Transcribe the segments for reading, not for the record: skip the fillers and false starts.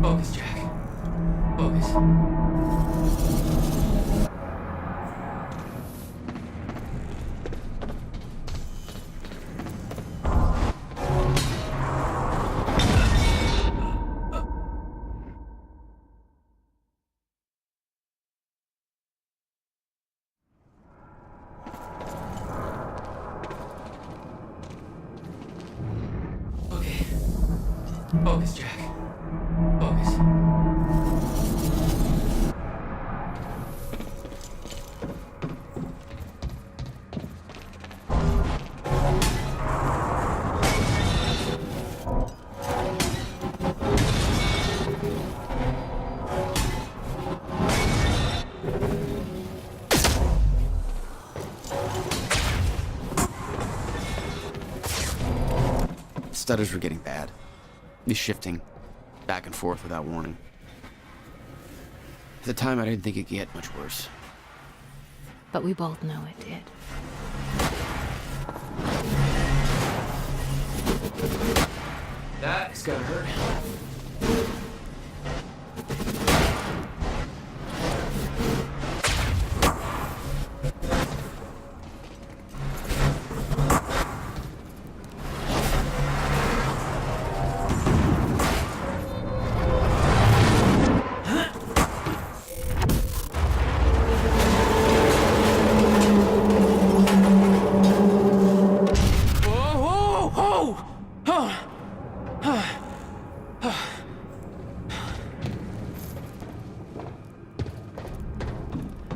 Focus, Jack. Focus. Okay. Focus, Jack. Focus. Stutters were getting bad. He's shifting back and forth without warning. At the time, I didn't think it could get much worse. But we both know it did. That is gonna hurt.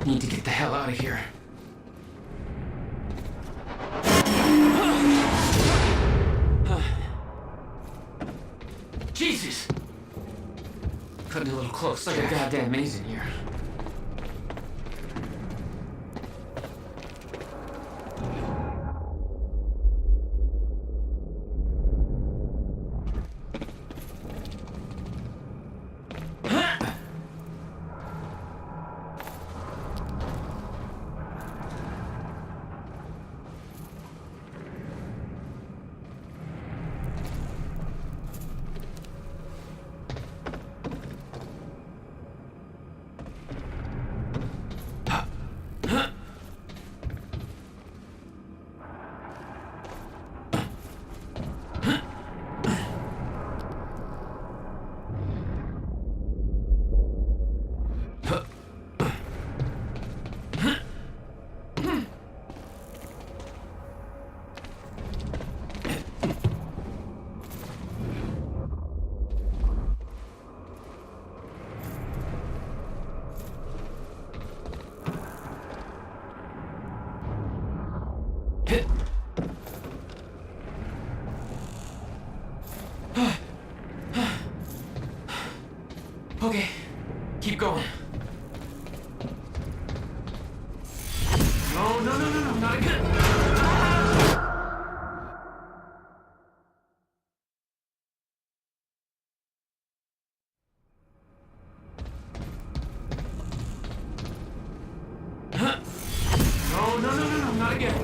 Need to get the hell out of here. Jesus! Cutting a little close, like a goddamn maze in here. Okay, keep going. No, not again. No, not again.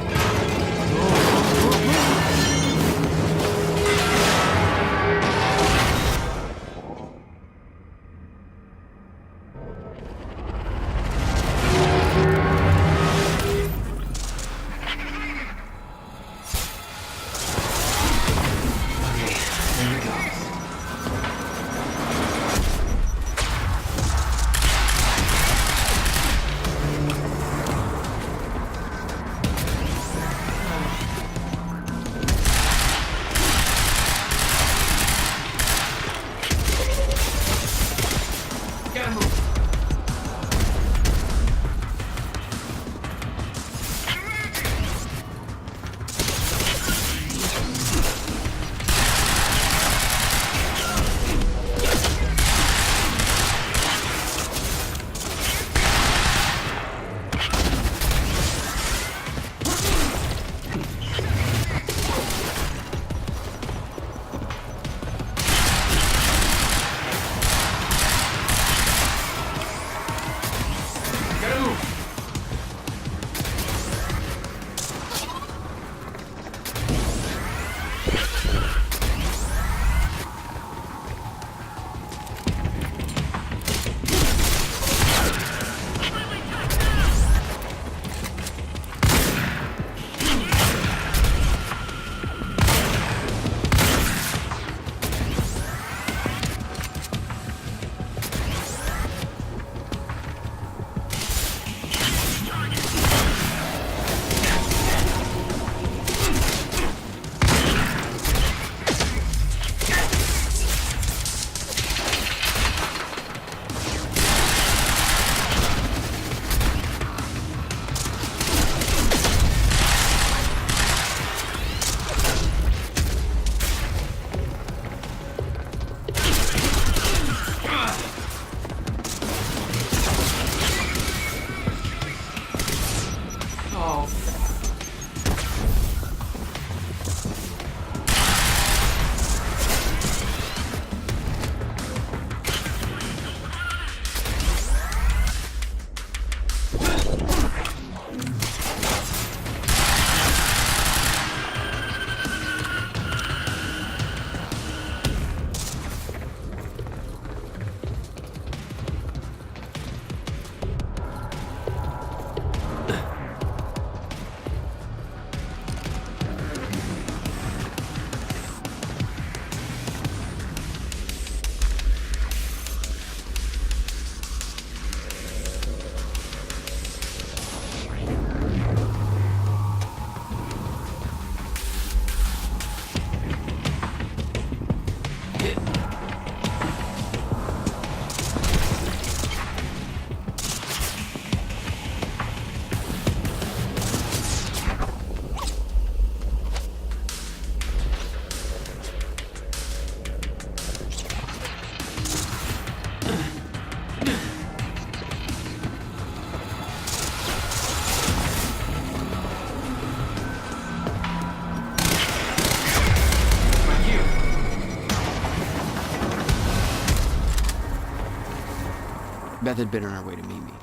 Beth had been on her way to meet me.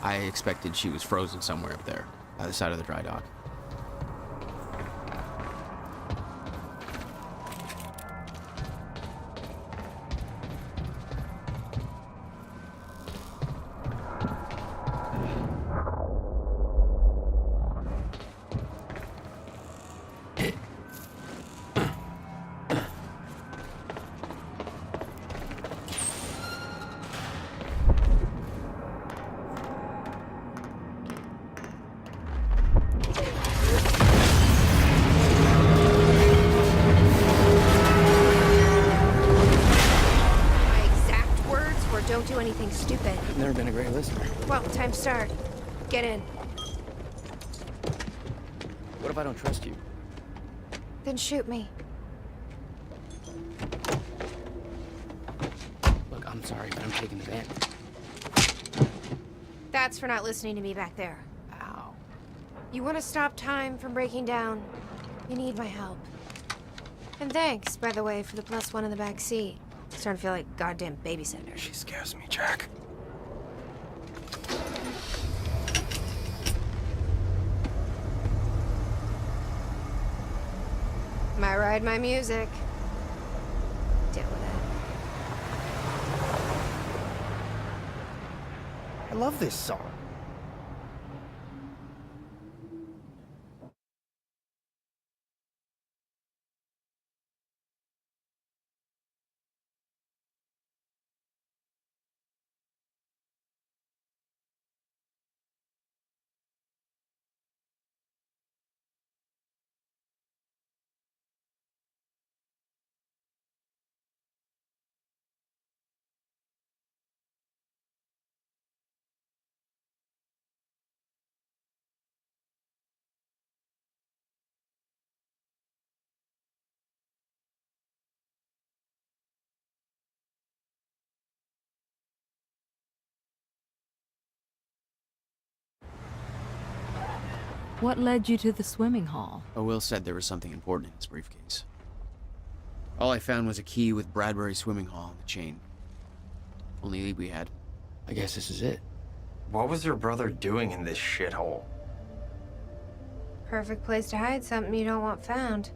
I expected she was frozen somewhere up there, by the side of the dry dock. Don't do anything stupid. I've never been a great listener. Well, time to start. Get in. What if I don't trust you? Then shoot me. Look, I'm sorry, but I'm taking the van. That's for not listening to me back there. Ow. You want to stop time from breaking down? You need my help. And thanks, by the way, for the +1 in the back seat. Starting to feel like a goddamn babysitter. She scares me, Jack. My ride, my music. Deal with it. I love this song. What led you to the swimming hall? Will said there was something important in his briefcase. All I found was a key with Bradbury Swimming Hall on the chain. Only lead we had. I guess this is it. What was your brother doing in this shithole? Perfect place to hide something you don't want found.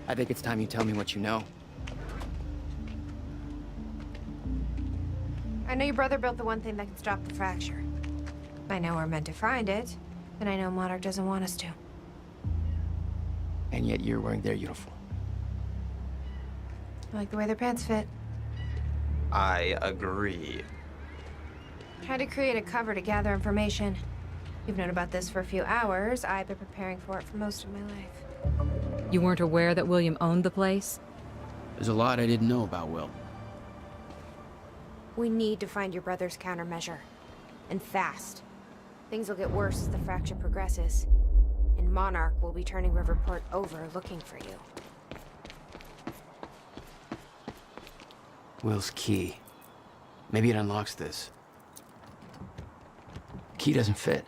I think it's time you tell me what you know. I know your brother built the one thing that can stop the fracture. I know we're meant to find it, and I know Monarch doesn't want us to. And yet you're wearing their uniform. I like the way their pants fit. I agree. Tried to create a cover to gather information. You've known about this for a few hours. I've been preparing for it for most of my life. You weren't aware that William owned the place? There's a lot I didn't know about Will. We need to find your brother's countermeasure. And fast. Things will get worse as the fracture progresses. And Monarch will be turning Riverport over looking for you. Will's key. Maybe it unlocks this. Key doesn't fit.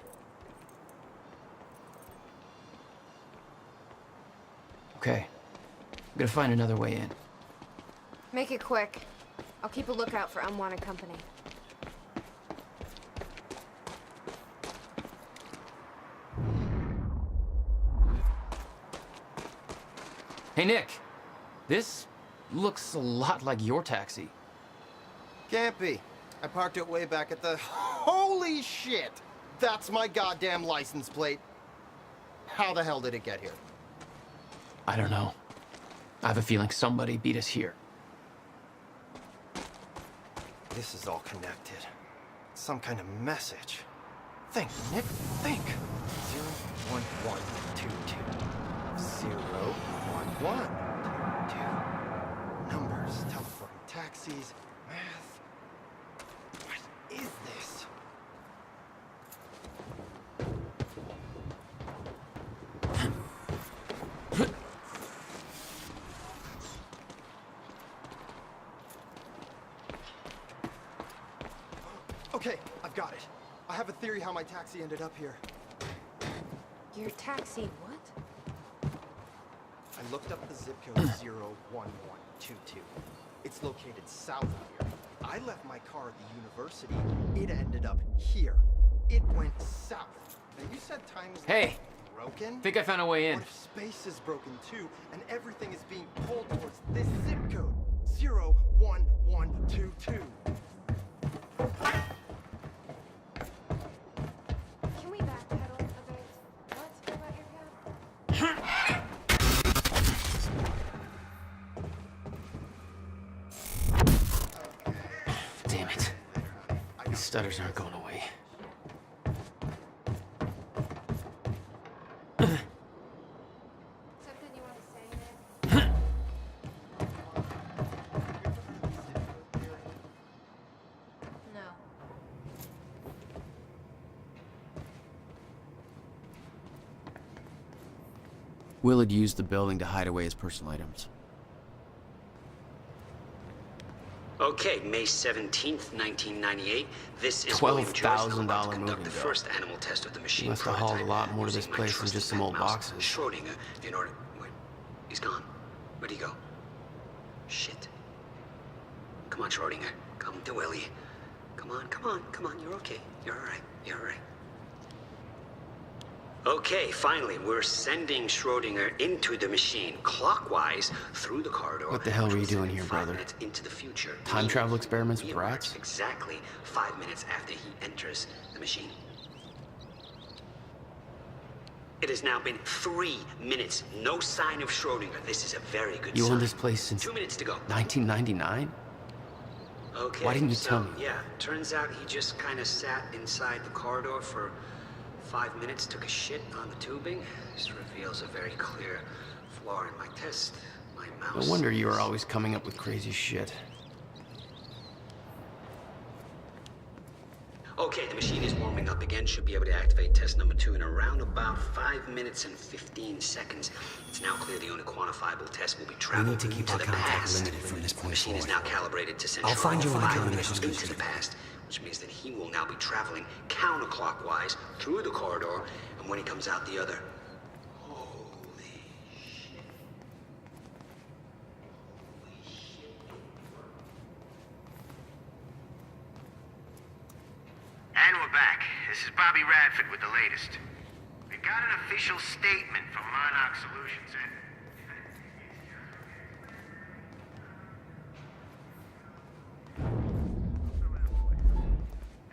Okay. I'm gonna find another way in. Make it quick. I'll keep a lookout for unwanted company. Hey, Nick. This looks a lot like your taxi. Can't be. I parked it way back at the... Holy shit! That's my goddamn license plate. How the hell did it get here? I don't know. I have a feeling somebody beat us here. This is all connected. Some kind of message. Think, Nick, think. 01122. 01122. Numbers, teleporting taxis, math. What is this? Okay, I've got it. I have a theory how my taxi ended up here. Your taxi, what? I I looked up the zip code 01122. It's located south of here. I left my car at the university. It ended up here. It went south. Now you said time is Hey, broken? think I found a way in. What if space is broken too, and everything is being pulled towards this zip code? 01122. Can we backpedal a bit? What about your cat? Damn it. These stutters aren't going away. Something you want to say, Nick? No. Will had used the building to hide away his personal items. Okay, May 17th, 1998. This is William Joyce. $12,000 about to conduct moving the bill. first animal test of the machine. Must have hauled a prototype lot more to this using my place than trusted just some pet old mouse, boxes. Schrodinger, in order. Wait, he's gone. Where'd he go? Shit. Come on, Schrodinger. Come to Willie. Come on, come on, come on. You're okay. You're all right. You're all right. Okay, finally, we're sending Schrodinger into the machine clockwise through the corridor. What the hell were you doing here, 5 brother? minutes into the future. Time travel experiments We with emerge rats? Exactly 5 minutes after he enters the machine. It has now been 3 minutes. No sign of Schrodinger. This is a very good You sign. owned this place since 2 minutes to go. 1999? Okay. Why didn't you so, tell me? Yeah, turns out he just kind of sat inside the corridor for 5 minutes, took a shit on the tubing. This reveals a very clear flaw in my test. My mouse. No wonder you were always coming up with crazy shit. Okay, the machine is warming up again. Should be able to activate test number 2 in around about 5 minutes and 15 seconds. It's now clear the only quantifiable test will be traveling to keep into our the contact past. limited from this The point machine is forward. now calibrated to send I'll find Schrodinger you on the 5 counter minutes missions into the past, which means that he will now be traveling counterclockwise through the corridor, and when he comes out the other. Holy shit. And we're back. This is Bobby Radford with the latest. We got an official statement from Monarch Solutions, and...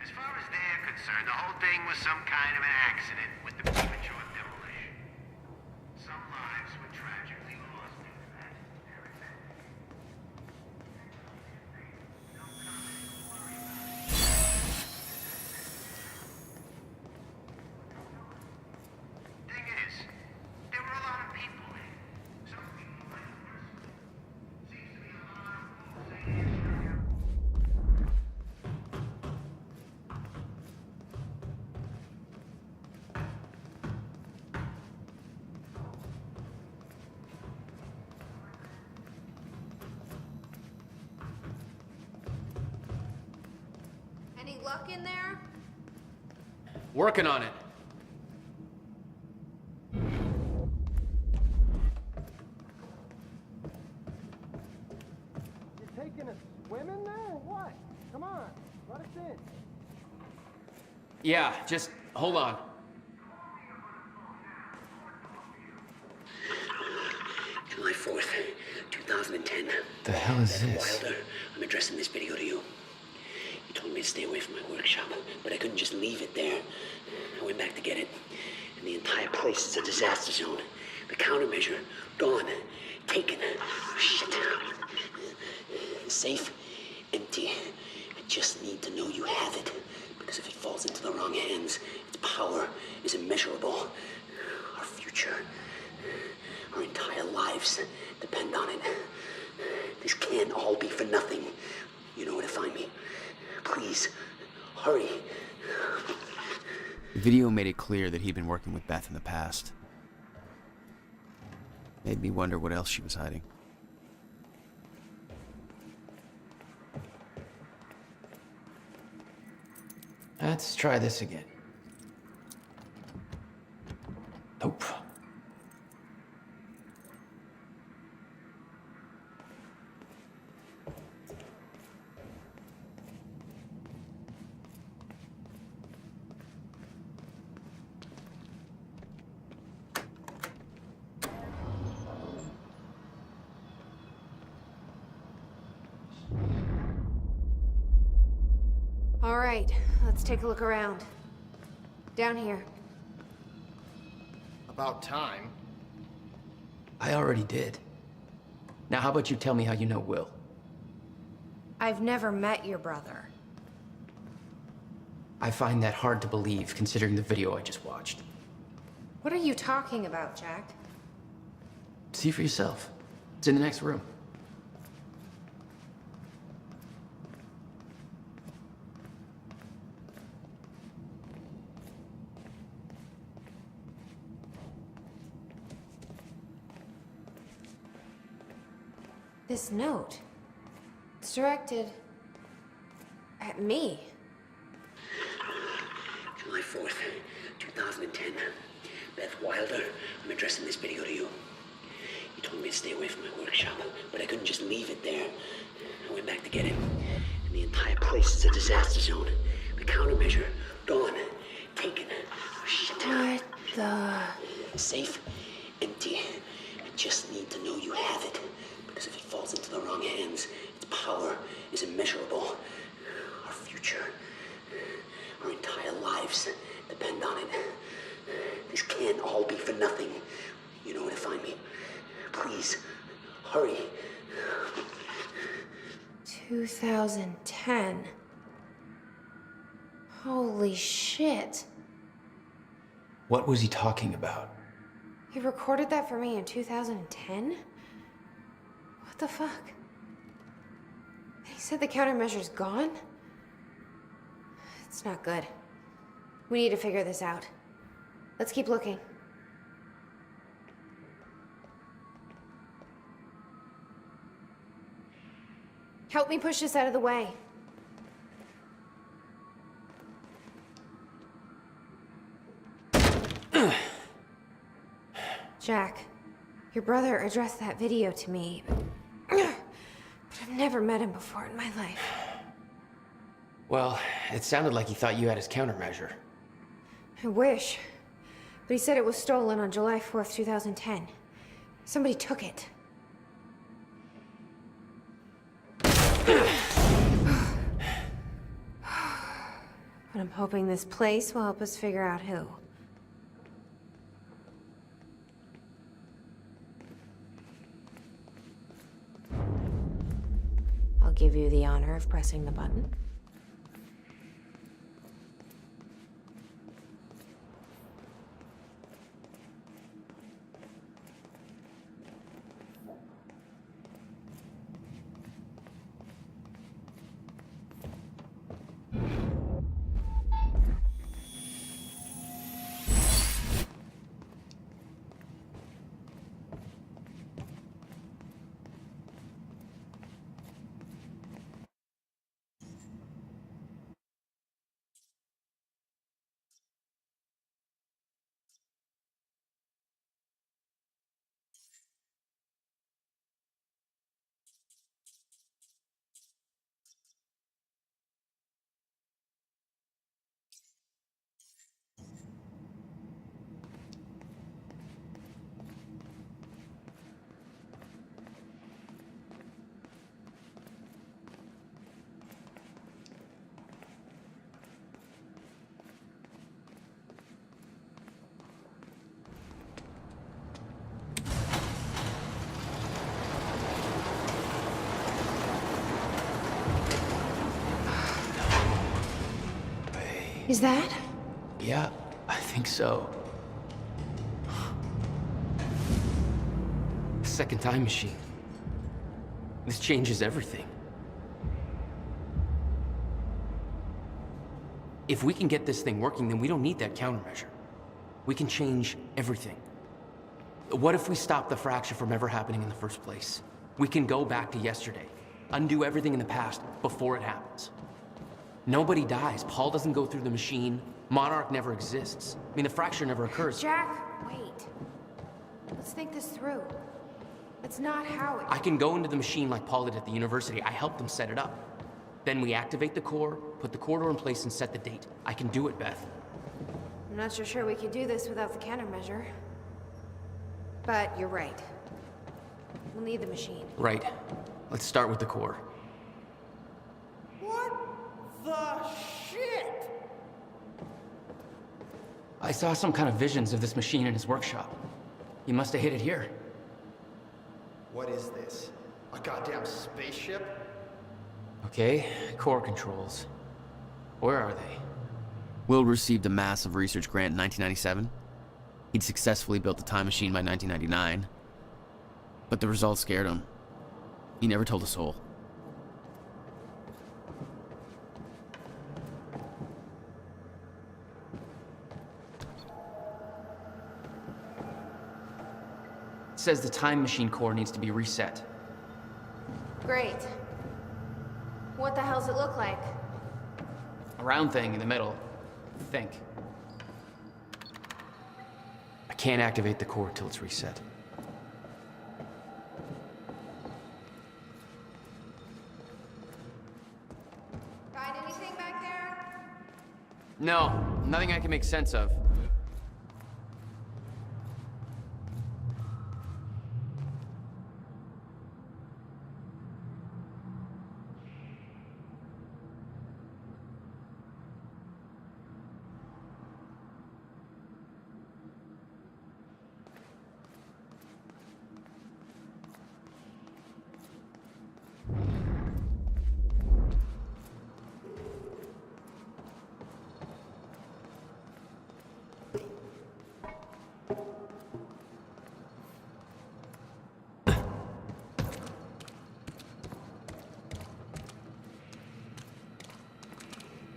As far as they're concerned, the whole thing was some kind of an accident with the premature demolition. Some lives were tragically lost due to that. Thing is, there were a lot of people there. Some people went first. Seems to be a lot of rules saying Any luck in there? Working on it. You taking a swim in there or what? Come on, let us in. Yeah, just hold on. July 4th, 2010. The hell is Beth this? Wilder, I'm addressing this video to you. You told me to stay away from my workshop, but I couldn't just leave it there. I went back to get it, and the entire place is a disaster zone. The countermeasure, gone, taken. Shit. The safe, empty. I just need to know you have it, because if it falls into the wrong hands, its power is immeasurable. Our future, our entire lives depend on it. This can't all be for nothing. You know where to find me. Please, hurry. The video made it clear that he'd been working with Beth in the past. Made me wonder what else she was hiding. Let's try this again. Nope. All right, let's take a look around. Down here. About time. I already did. Now, how about you tell me how you know Will? I've never met your brother. I find that hard to believe, considering the video I just watched. What are you talking about, Jack? See for yourself. It's in the next room. This note. It's directed at me. July 4th, 2010. Beth Wilder, I'm addressing this video to you. You told me to stay away from my workshop, but I couldn't just leave it there. I went back to get it, and the entire place is a disaster zone. The countermeasure, gone, taken. Oh, shit. What the... Safe, empty. I just need to know you have it, because if it falls into the wrong hands, its power is immeasurable. Our future, our entire lives depend on it. This can't all be for nothing. You know where to find me. Please, hurry. 2010. Holy shit. What was he talking about? He recorded that for me in 2010? What the fuck? He said the countermeasure's gone? It's not good. We need to figure this out. Let's keep looking. Help me push this out of the way. Jack, your brother addressed that video to me, but I've never met him before in my life. Well, it sounded like he thought you had his countermeasure. I wish. But he said it was stolen on July 4th, 2010. Somebody took it. But I'm hoping this place will help us figure out who. I'll give you the honor of pressing the button. Is that? Yeah, I think so. Second time machine. This changes everything. If we can get this thing working, then we don't need that countermeasure. We can change everything. What if we stop the fracture from ever happening in the first place? We can go back to yesterday, undo everything in the past before it happens. Nobody dies. Paul doesn't go through the machine. Monarch never exists. I mean, the fracture never occurs. Jack, wait. Let's think this through. That's not how it... I can go into the machine like Paul did at the university. I helped them set it up. Then we activate the core, put the corridor in place, and set the date. I can do it, Beth. I'm not so sure we could do this without the countermeasure. But you're right. We'll need the machine. Right. Let's start with the core. What the I saw some kind of visions of this machine in his workshop. He must have hid it here. What is this? A goddamn spaceship? Okay, core controls. Where are they? Will received a massive research grant in 1997. He'd successfully built the time machine by 1999. But the results scared him. He never told a soul. It says the time machine core needs to be reset. Great. What the hell's it look like? A round thing in the middle. Think. I can't activate the core till it's reset. Find anything back there? No, nothing I can make sense of.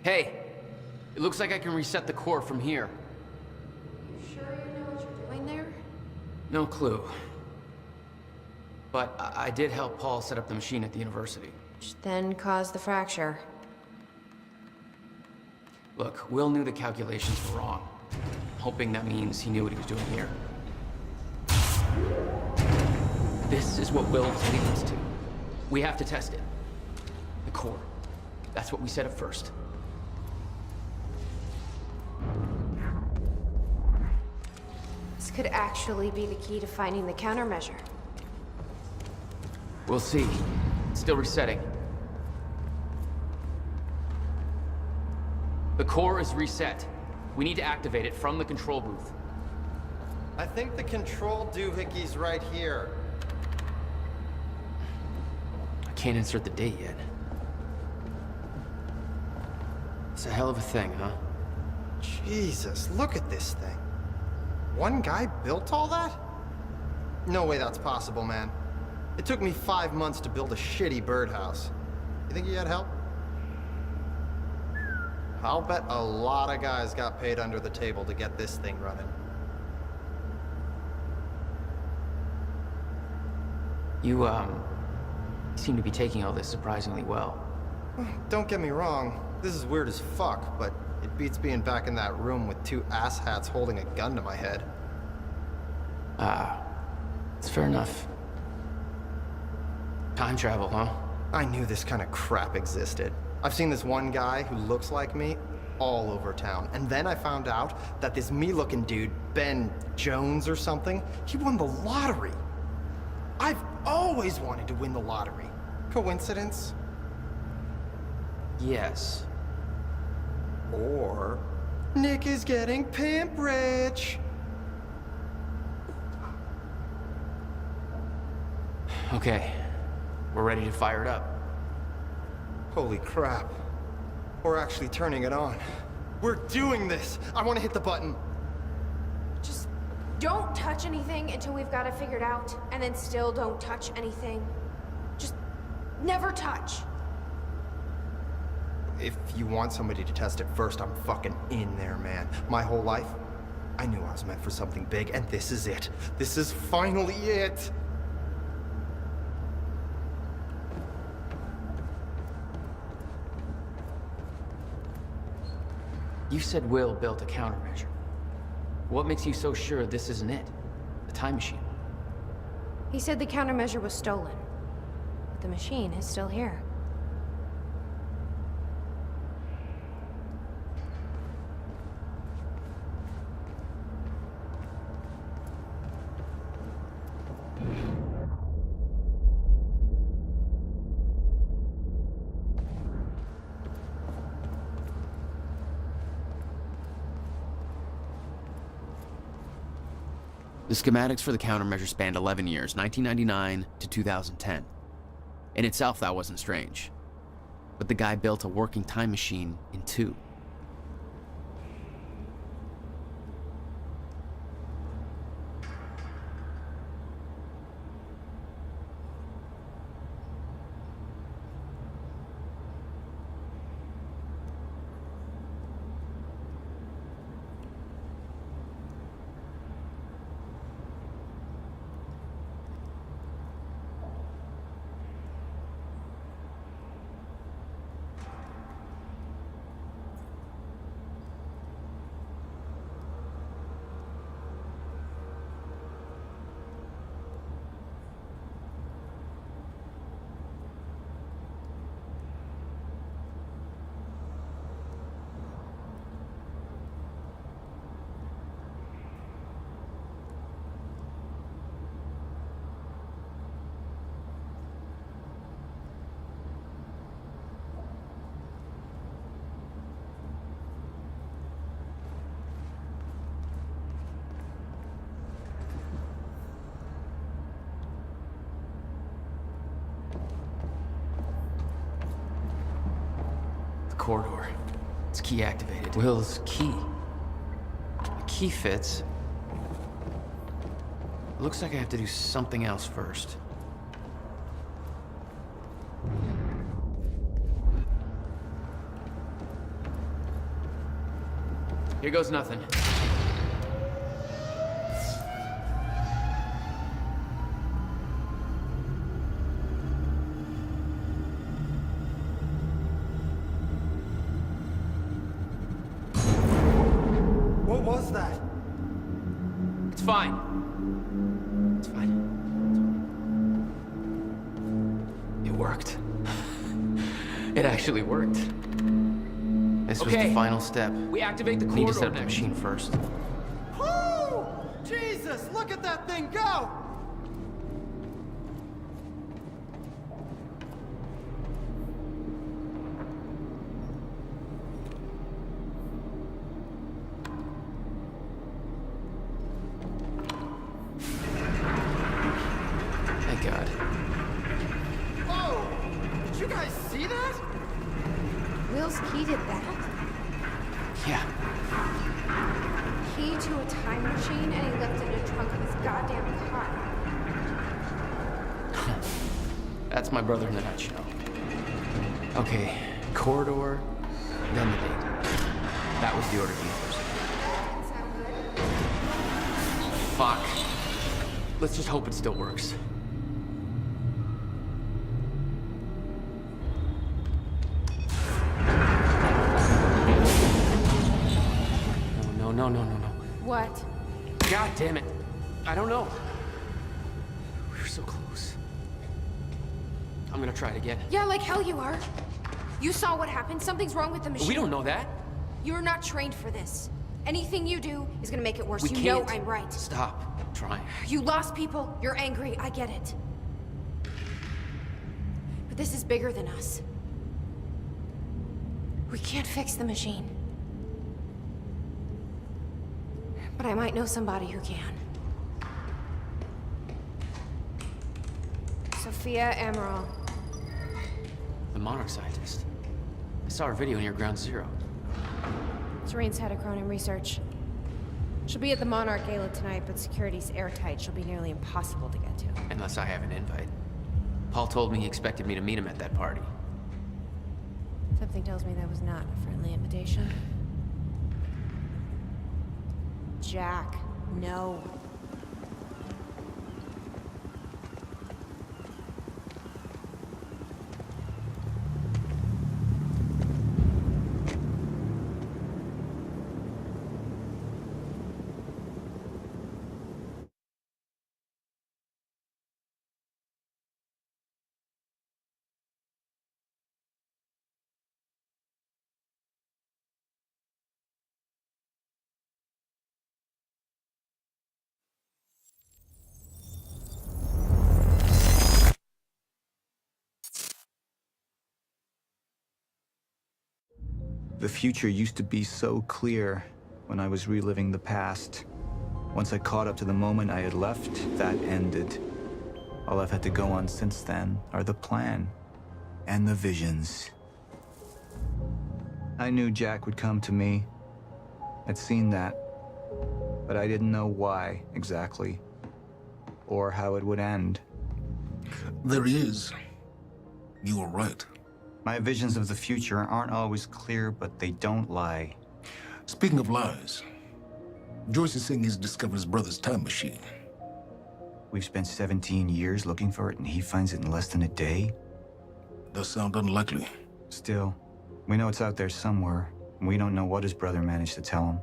Hey, it looks like I can reset the core from here. You sure you know what you're doing there? No clue. But I did help Paul set up the machine at the university. Which then caused the fracture. Look, Will knew the calculations were wrong. Hoping that means he knew what he was doing here. This is what Will was leading us to. We have to test it. The core. That's what we set up first. This could actually be the key to finding the countermeasure. We'll see. Still resetting. The core is reset. We need to activate it from the control booth. I think the control doohickey's right here. I can't insert the date yet. It's a hell of a thing, huh? Jesus, look at this thing. One guy built all that? No way that's possible, man. It took me 5 months to build a shitty birdhouse. You think he had help? I'll bet a lot of guys got paid under the table to get this thing running. You seem to be taking all this surprisingly well. Don't get me wrong, this is weird as fuck, but it beats being back in that room with two asshats holding a gun to my head. It's fair enough. Time travel, huh? I knew this kind of crap existed. I've seen this one guy who looks like me all over town. And then I found out that this me-looking dude, Ben Jones or something, he won the lottery. I've always wanted to win the lottery. Coincidence? Yes. Or Nick is getting pimp rich. Okay. We're ready to fire it up. Holy crap. We're actually turning it on. We're doing this. I want to hit the button. Just don't touch anything until we've got it figured out, and then still don't touch anything. Just never touch. If you want somebody to test it first, I'm fucking in there, man. My whole life, I knew I was meant for something big, and this is it. This is finally it. You said Will built a countermeasure. What makes you so sure this isn't it? The time machine? He said the countermeasure was stolen. But the machine is still here. The schematics for the countermeasure spanned 11 years, 1999 to 2010. In itself, that wasn't strange. But the guy built a working time machine in 2. The corridor. It's key activated. Will's key. The key fits. Looks like I have to do something else first. Here goes nothing. What was that? It's fine. It's fine. It worked. It actually worked. This was the final step. We activate the Need to corridor set up the next. machine first. Woo! Jesus, look at that thing go! Thank God. Whoa! Did you guys see that? Will's key did that? Yeah. Key to a time machine, and he left it in the trunk of his goddamn car. That's my brother in a nutshell. Okay, corridor, then the date. That was the order of the university. Sound good? Fuck. Let's just hope it still works. No. What? God damn it. I don't know. We were so close. I'm gonna try it again. Yeah, like hell you are. You saw what happened. Something's wrong with the machine. We don't know that. You're not trained for this. Anything you do is gonna make it worse. We You can't. know I'm right. Stop. I'm trying. You lost people. You're angry. I get it. But this is bigger than us. We can't fix the machine. But I might know somebody who can. Sophia Amaral. The Monarch scientist. I saw her video near Ground Zero. Serene's head of Cronin Research. She'll be at the Monarch Gala tonight, but security's airtight. She'll be nearly impossible to get to. Unless I have an invite. Paul told me he expected me to meet him at that party. Something tells me that was not a friendly invitation. Jack, no. The future used to be so clear when I was reliving the past. Once I caught up to the moment I had left, that ended. All I've had to go on since then are the plan and the visions. I knew Jack would come to me. I'd seen that, but I didn't know why exactly, or how it would end. There he is. You were right. My visions of the future aren't always clear, but they don't lie. Speaking of lies, Joyce is saying he's discovered his brother's time machine. We've spent 17 years looking for it, and he finds it in less than a day? Does sound unlikely. Still, we know it's out there somewhere, and we don't know what his brother managed to tell him.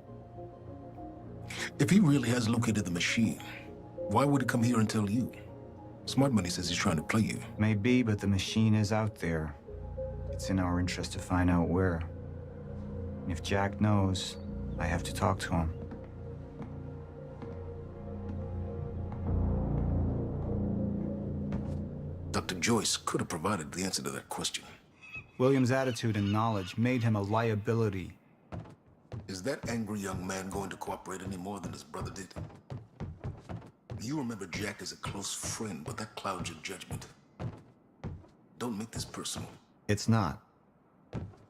If he really has located the machine, why would he come here and tell you? Smart Money says he's trying to play you. Maybe, but the machine is out there. It's in our interest to find out where. And if Jack knows, I have to talk to him. Dr. Joyce could have provided the answer to that question. William's attitude and knowledge made him a liability. Is that angry young man going to cooperate any more than his brother did? You remember Jack as a close friend, but that clouds your judgment. Don't make this personal. It's not.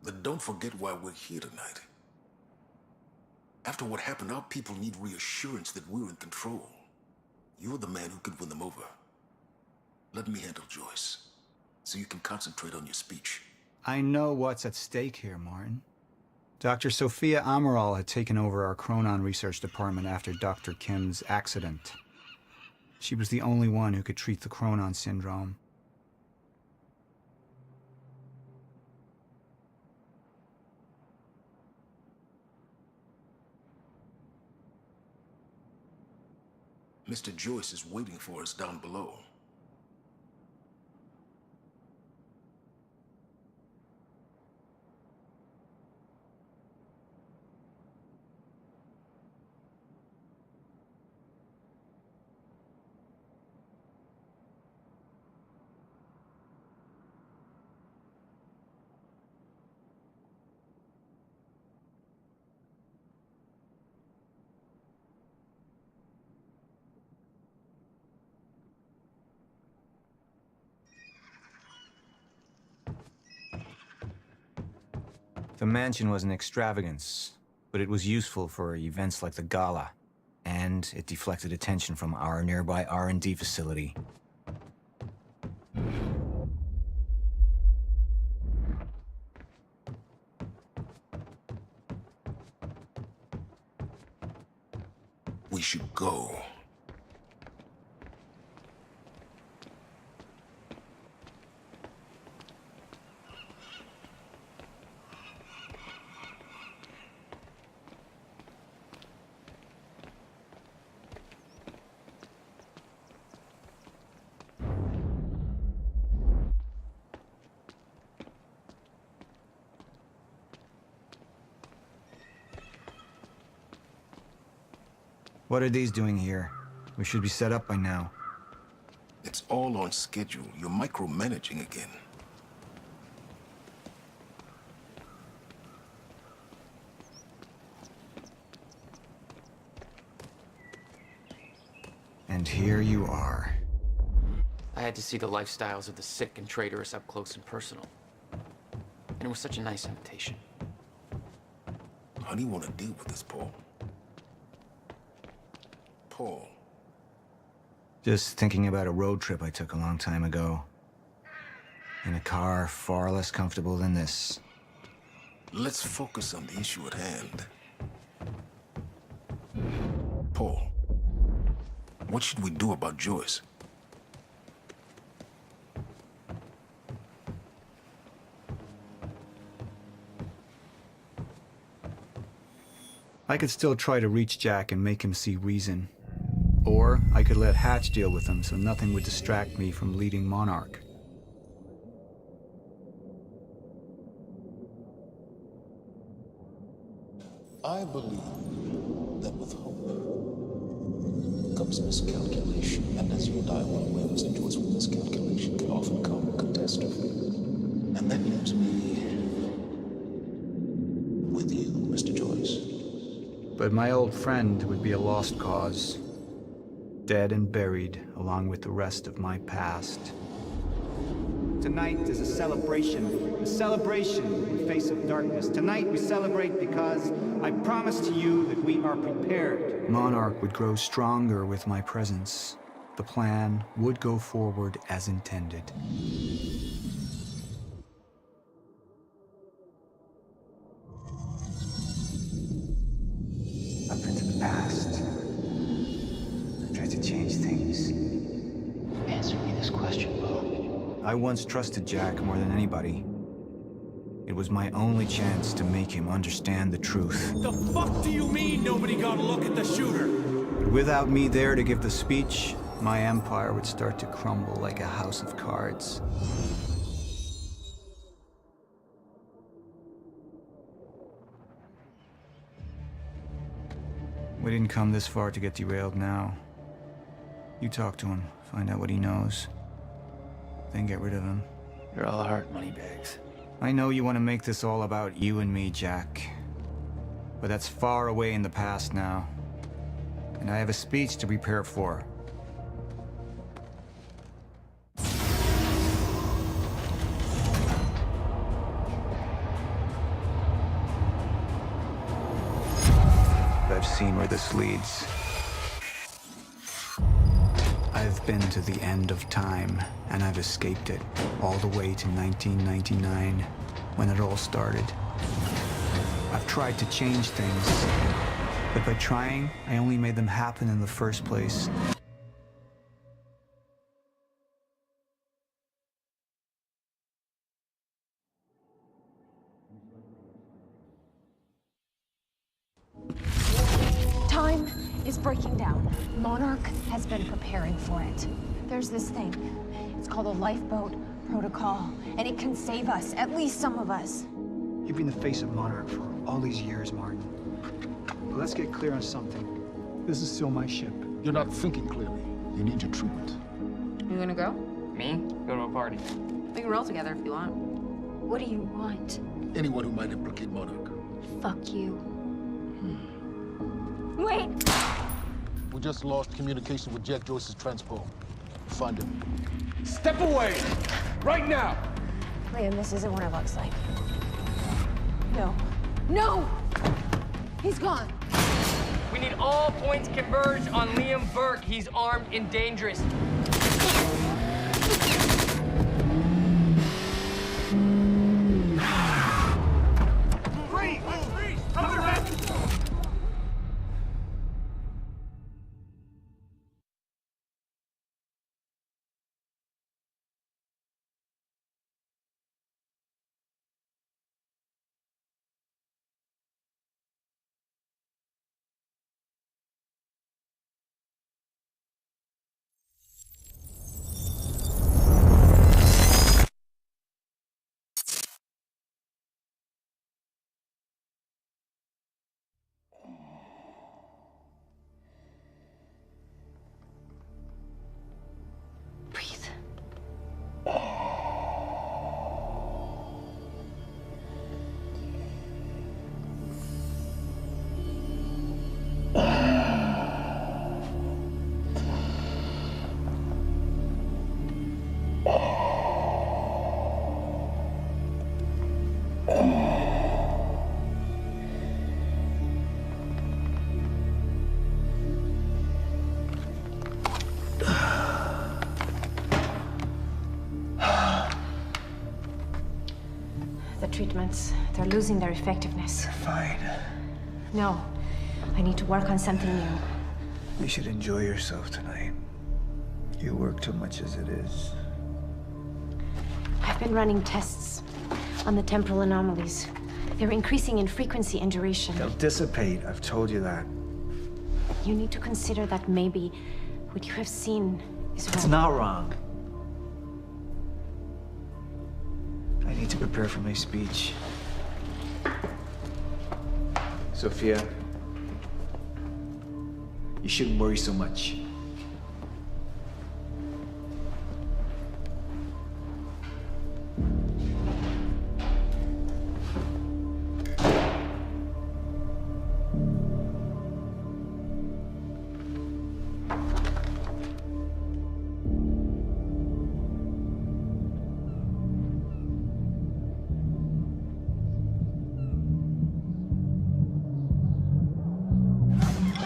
Then don't forget why we're here tonight. After what happened, our people need reassurance that we're in control. You're the man who could win them over. Let me handle Joyce, so you can concentrate on your speech. I know what's at stake here, Martin. Dr. Sophia Amaral had taken over our Chronon research department after Dr. Kim's accident. She was the only one who could treat the Chronon syndrome. Mr. Joyce is waiting for us down below. The mansion was an extravagance, but it was useful for events like the gala, and it deflected attention from our nearby R&D facility. We should go. What are these doing here? We should be set up by now. It's all on schedule. You're micromanaging again. And here you are. I had to see the lifestyles of the sick and traitorous up close and personal. And it was such a nice invitation. How do you want to deal with this, Paul? Paul. Just thinking about a road trip I took a long time ago. In a car far less comfortable than this. Let's focus on the issue at hand. Paul, what should we do about Joyce? I could still try to reach Jack and make him see reason. Or I could let Hatch deal with him so nothing would distract me from leading Monarch. I believe that with hope comes miscalculation, and as you and I well aware, Mr. Joyce, with miscalculation can often come catastrophe. And that leaves me with you, Mr. Joyce. But my old friend would be a lost cause. Dead and buried, along with the rest of my past. Tonight is a celebration in the face of darkness. Tonight we celebrate because I promise to you that we are prepared. Monarch would grow stronger with my presence. The plan would go forward as intended. Up into the past. I tried to change things. Answer me this question, Bo. I once trusted Jack more than anybody. It was my only chance to make him understand the truth. The fuck do you mean nobody got a look at the shooter? But without me there to give the speech, my empire would start to crumble like a house of cards. We didn't come this far to get derailed now. You talk to him, find out what he knows, then get rid of him. You're all heart, moneybags. I know you want to make this all about you and me, Jack. But that's far away in the past now. And I have a speech to prepare for. I've seen where this leads. I've been to the end of time, and I've escaped it, all the way to 1999, when it all started. I've tried to change things, but by trying, I only made them happen in the first place. Time is breaking down. Monarch has been preparing for it. There's this thing. It's called a lifeboat protocol, and it can save us, at least some of us. You've been the face of Monarch for all these years, Martin. But let's get clear on something. This is still my ship. You're not thinking clearly. You need your treatment. You gonna go? Me? Go to a party. We can roll together if you want. What do you want? Anyone who might implicate Monarch. Fuck you. Wait! We just lost communication with Jack Joyce's transport. Find him. Step away! Right now! Liam, this isn't what it looks like. No. No! He's gone. We need all points converged on Liam Burke. He's armed and dangerous. The treatments, they're losing their effectiveness. Fine. No, I need to work on something new. You should enjoy yourself tonight. You work too much as it is. I've been running tests on the temporal anomalies. They're increasing in frequency and duration. They'll dissipate, I've told you that. You need to consider that maybe what you have seen is wrong. It's not wrong. I need to prepare for my speech. Sophia, you shouldn't worry so much.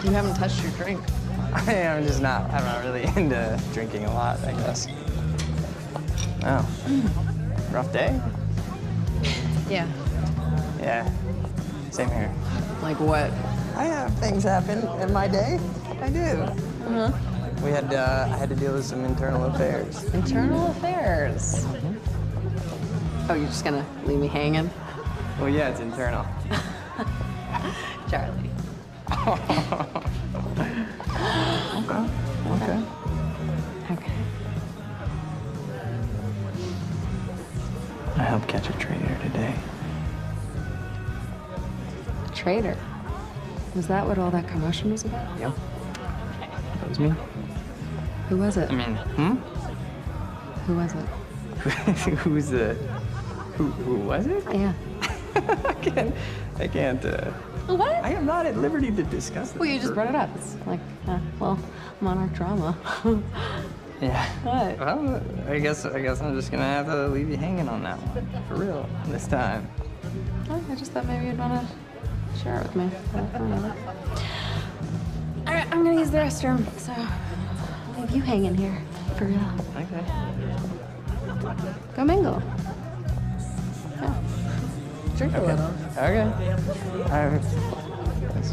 You haven't touched your drink. I'm just not. I'm not really into drinking a lot, I guess. Oh. Rough day? Yeah. Yeah. Same here. Like what? I have things happen in my day. I do. Uh-huh. I had to deal with some internal affairs. Internal affairs. Oh, you're just gonna leave me hanging? Well, yeah, it's internal. Charlie. Okay. Okay. I helped catch a traitor today. Traitor? Was that what all that commotion was about? Yep. That was me. Who was it? I mean, Who was it? Who's the... Who was it? Yeah. I can't, What? I am not at liberty to discuss this. Well, you just brought it up. It's like, well, Monarch drama. Yeah. What? Well, I guess I'm just gonna have to leave you hanging on that one. For real. This time. Oh, I just thought maybe you'd want to share it with me. But whatever. All right, I'm gonna use the restroom, so I'll leave you hanging here. For real. Okay. Go mingle. Yeah. Drink a little. Okay. All right. Thanks.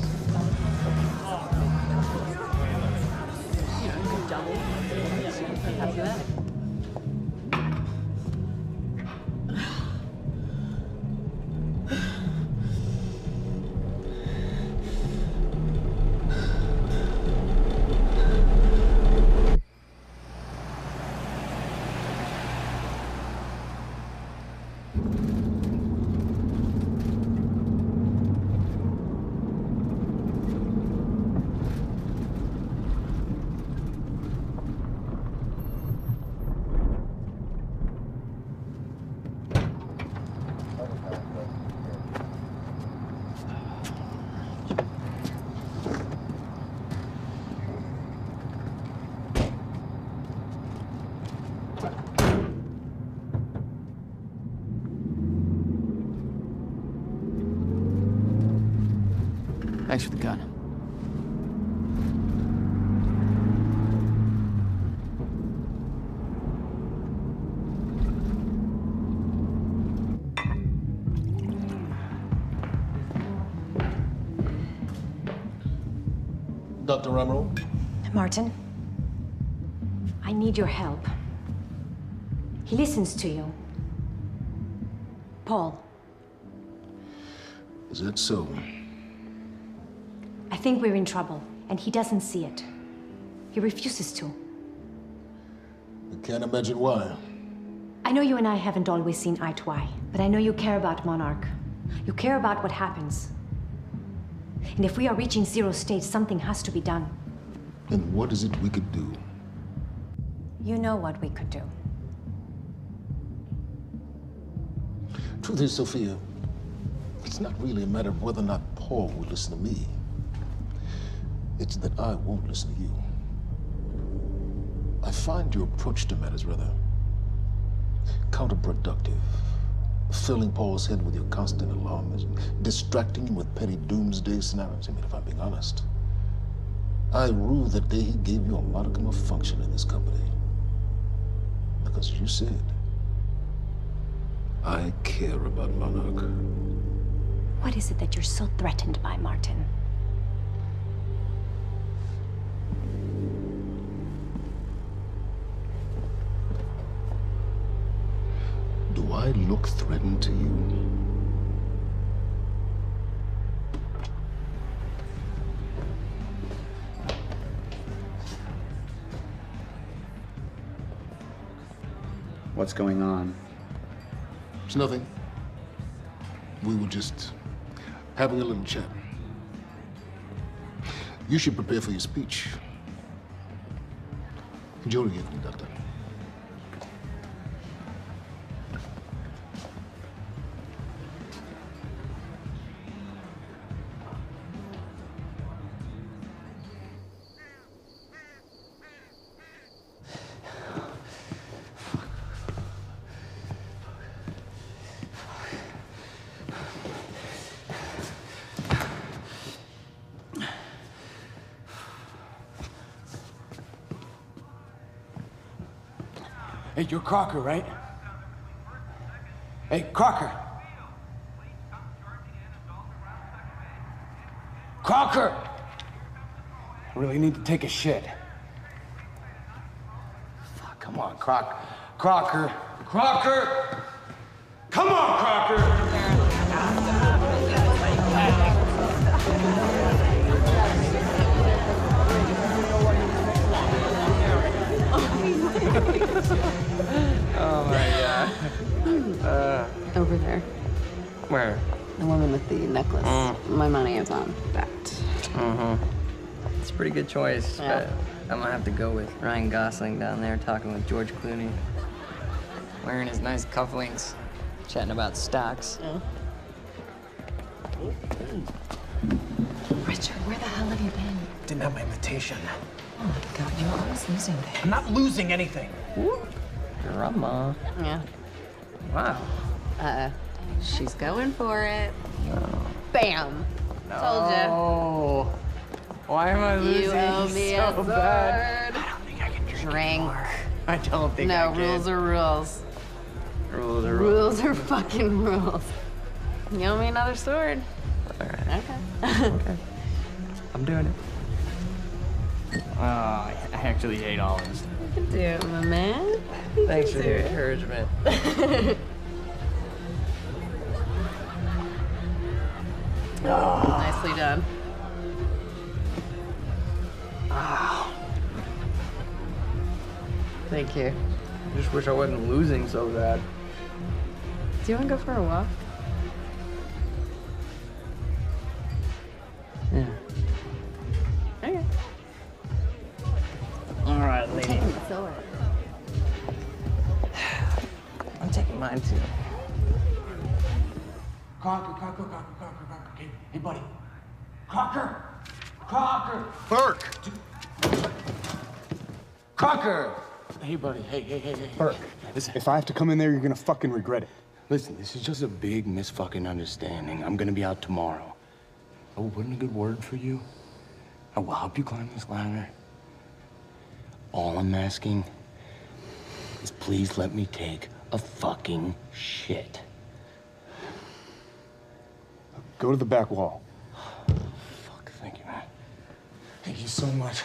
Thanks for the gun. Dr. Ramro? Martin, I need your help. He listens to you. Paul, Is that so? I think we're in trouble, and he doesn't see it. He refuses to. I can't imagine why. I know you and I haven't always seen eye to eye, but I know you care about Monarch. You care about what happens. And if we are reaching zero state, something has to be done. And what is it we could do? You know what we could do. Truth is, Sophia, it's not really a matter of whether or not Paul will listen to me. It's that I won't listen to you. I find your approach to matters rather counterproductive. Filling Paul's head with your constant alarmism, distracting him with petty doomsday scenarios. I mean, if I'm being honest, I rue the day he gave you a modicum of function in this company. Because as you said, I care about Monarch. What is it that you're so threatened by, Martin? Do I look threatened to you? What's going on? It's nothing. We were just having a little chat. You should prepare for your speech. Enjoy the evening, Doctor. Hey, you're Crocker, right? Hey, Crocker! Crocker! I really need to take a shit. Fuck, come on, Crocker. Crocker! Crocker! Come on, Crocker! Oh my god. Over there. Where? The woman with the necklace. My money is on that. It's a pretty good choice, Yeah. but I'm gonna have to go with Ryan Gosling down there talking with George Clooney. Wearing his nice cufflinks, chatting about stocks. Richard, where the hell have you been? Didn't have my invitation. Oh my god, you're always losing things. I'm not losing anything. Drama. Yeah. Wow. She's going for it. Bam. Told Oh. Why am I you. losing You owe me so a sword. bad? I don't think I can drink anymore. I don't think I No, can. rules are rules. Rules are rules. Rules are fucking rules. You owe me another sword. All right. Okay. Okay. I'm doing it. Oh, I actually hate olives. You can do it, my man. You Thanks can for do the it. encouragement. Nicely done. Thank you. I just wish I wasn't losing so bad. Do you want to go for a walk? Yeah. Okay. All right, lady. Taking the sword. I'm taking mine too. Crocker. Hey, buddy. Crocker! Burke! Crocker! Hey, buddy. Hey. Burke, Listen. if I have to come in there, you're gonna fucking regret it. Listen, this is just a big misfucking understanding. I'm gonna be out tomorrow. I will put in a good word for you. I will help you climb this ladder. All I'm asking is please let me take a fucking shit. Go to the back wall. Fuck, thank you, man. Thank you so much.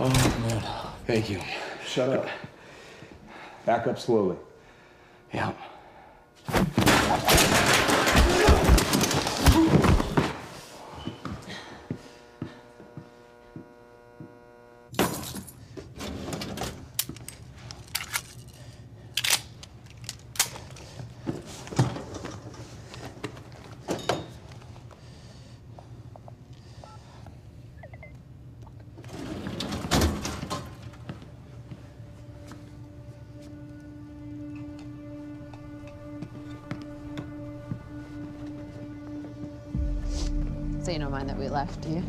Oh, man. Thank you. Shut up. Back up slowly. Yeah. So you don't mind that we left, do you?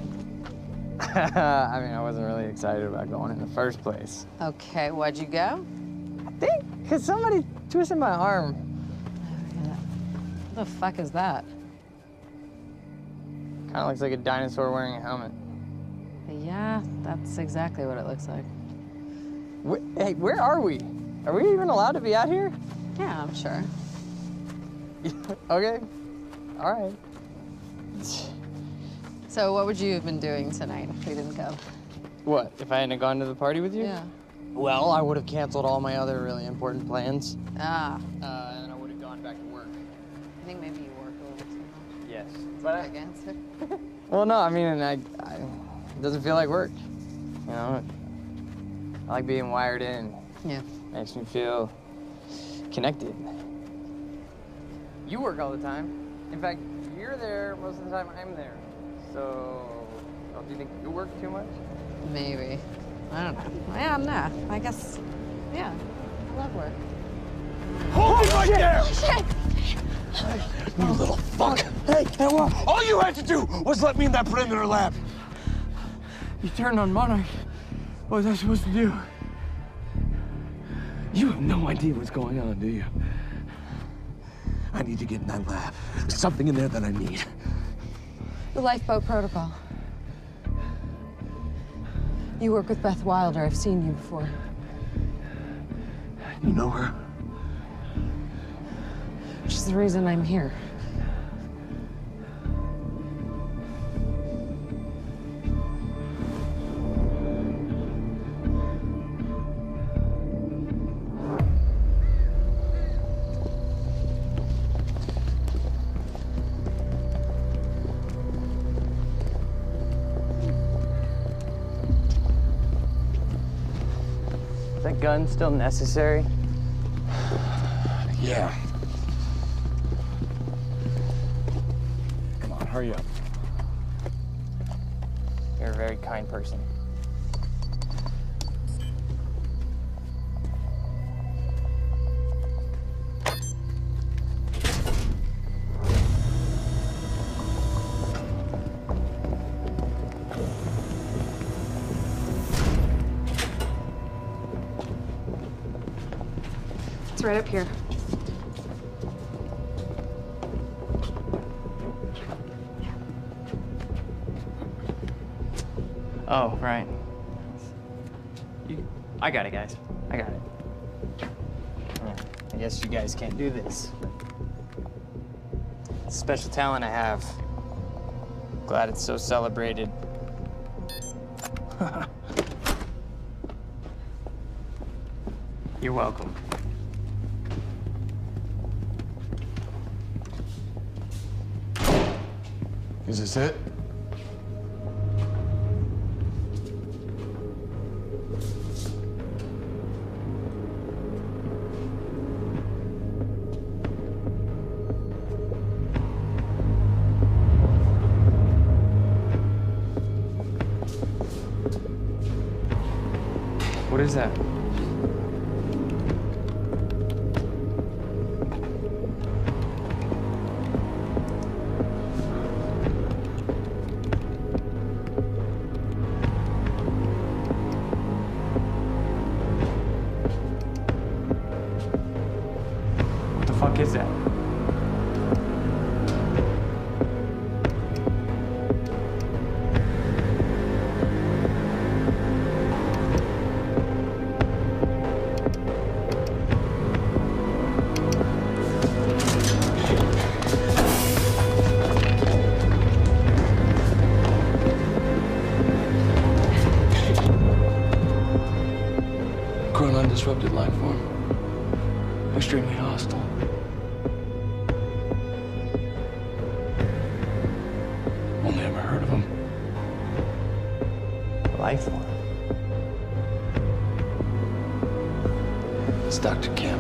I mean, I wasn't really excited about going in the first place. Okay, why'd you go? I think because somebody twisted my arm. What the fuck is that? Kind of looks like a dinosaur wearing a helmet. Yeah, that's exactly what it looks like. Hey, where are we? Are we even allowed to be out here? Yeah, I'm sure. Okay. All right. So what would you have been doing tonight if we didn't go? What, if I hadn't gone to the party with you? Yeah. Well, I would have canceled all my other really important plans. Ah. And I would have gone back to work. I think maybe you work a little too much. Yes. But Against it. well, no, I mean, it doesn't feel like work. You know, I like being wired in. Yeah. Makes me feel connected. You work all the time. In fact, you're there most of the time I'm there. So, don't you think you work too much? Maybe. I don't know. Yeah, no. I guess, yeah. I love work. Hold it right there! Shit! You little fuck! Hey, what? All you had to do was let me in that perimeter lab. You turned on Monarch. What was I supposed to do? You have no idea what's going on, do you? I need to get in that lab. There's something in there that I need. The lifeboat protocol. You work with Beth Wilder. I've seen you before. You know her? She's the reason I'm here. Is that gun still necessary? Yeah. Come on, hurry up. You're a very kind person. It's right up here. Oh, right. I got it, guys. I got it. Yeah, I guess you guys can't do this. It's a special talent I have. Glad it's so celebrated. You're welcome. Is this it? What is that? What the fuck is that? Disrupted life form. Extremely hostile. Only ever heard of him. Life form. It's Dr. Kim.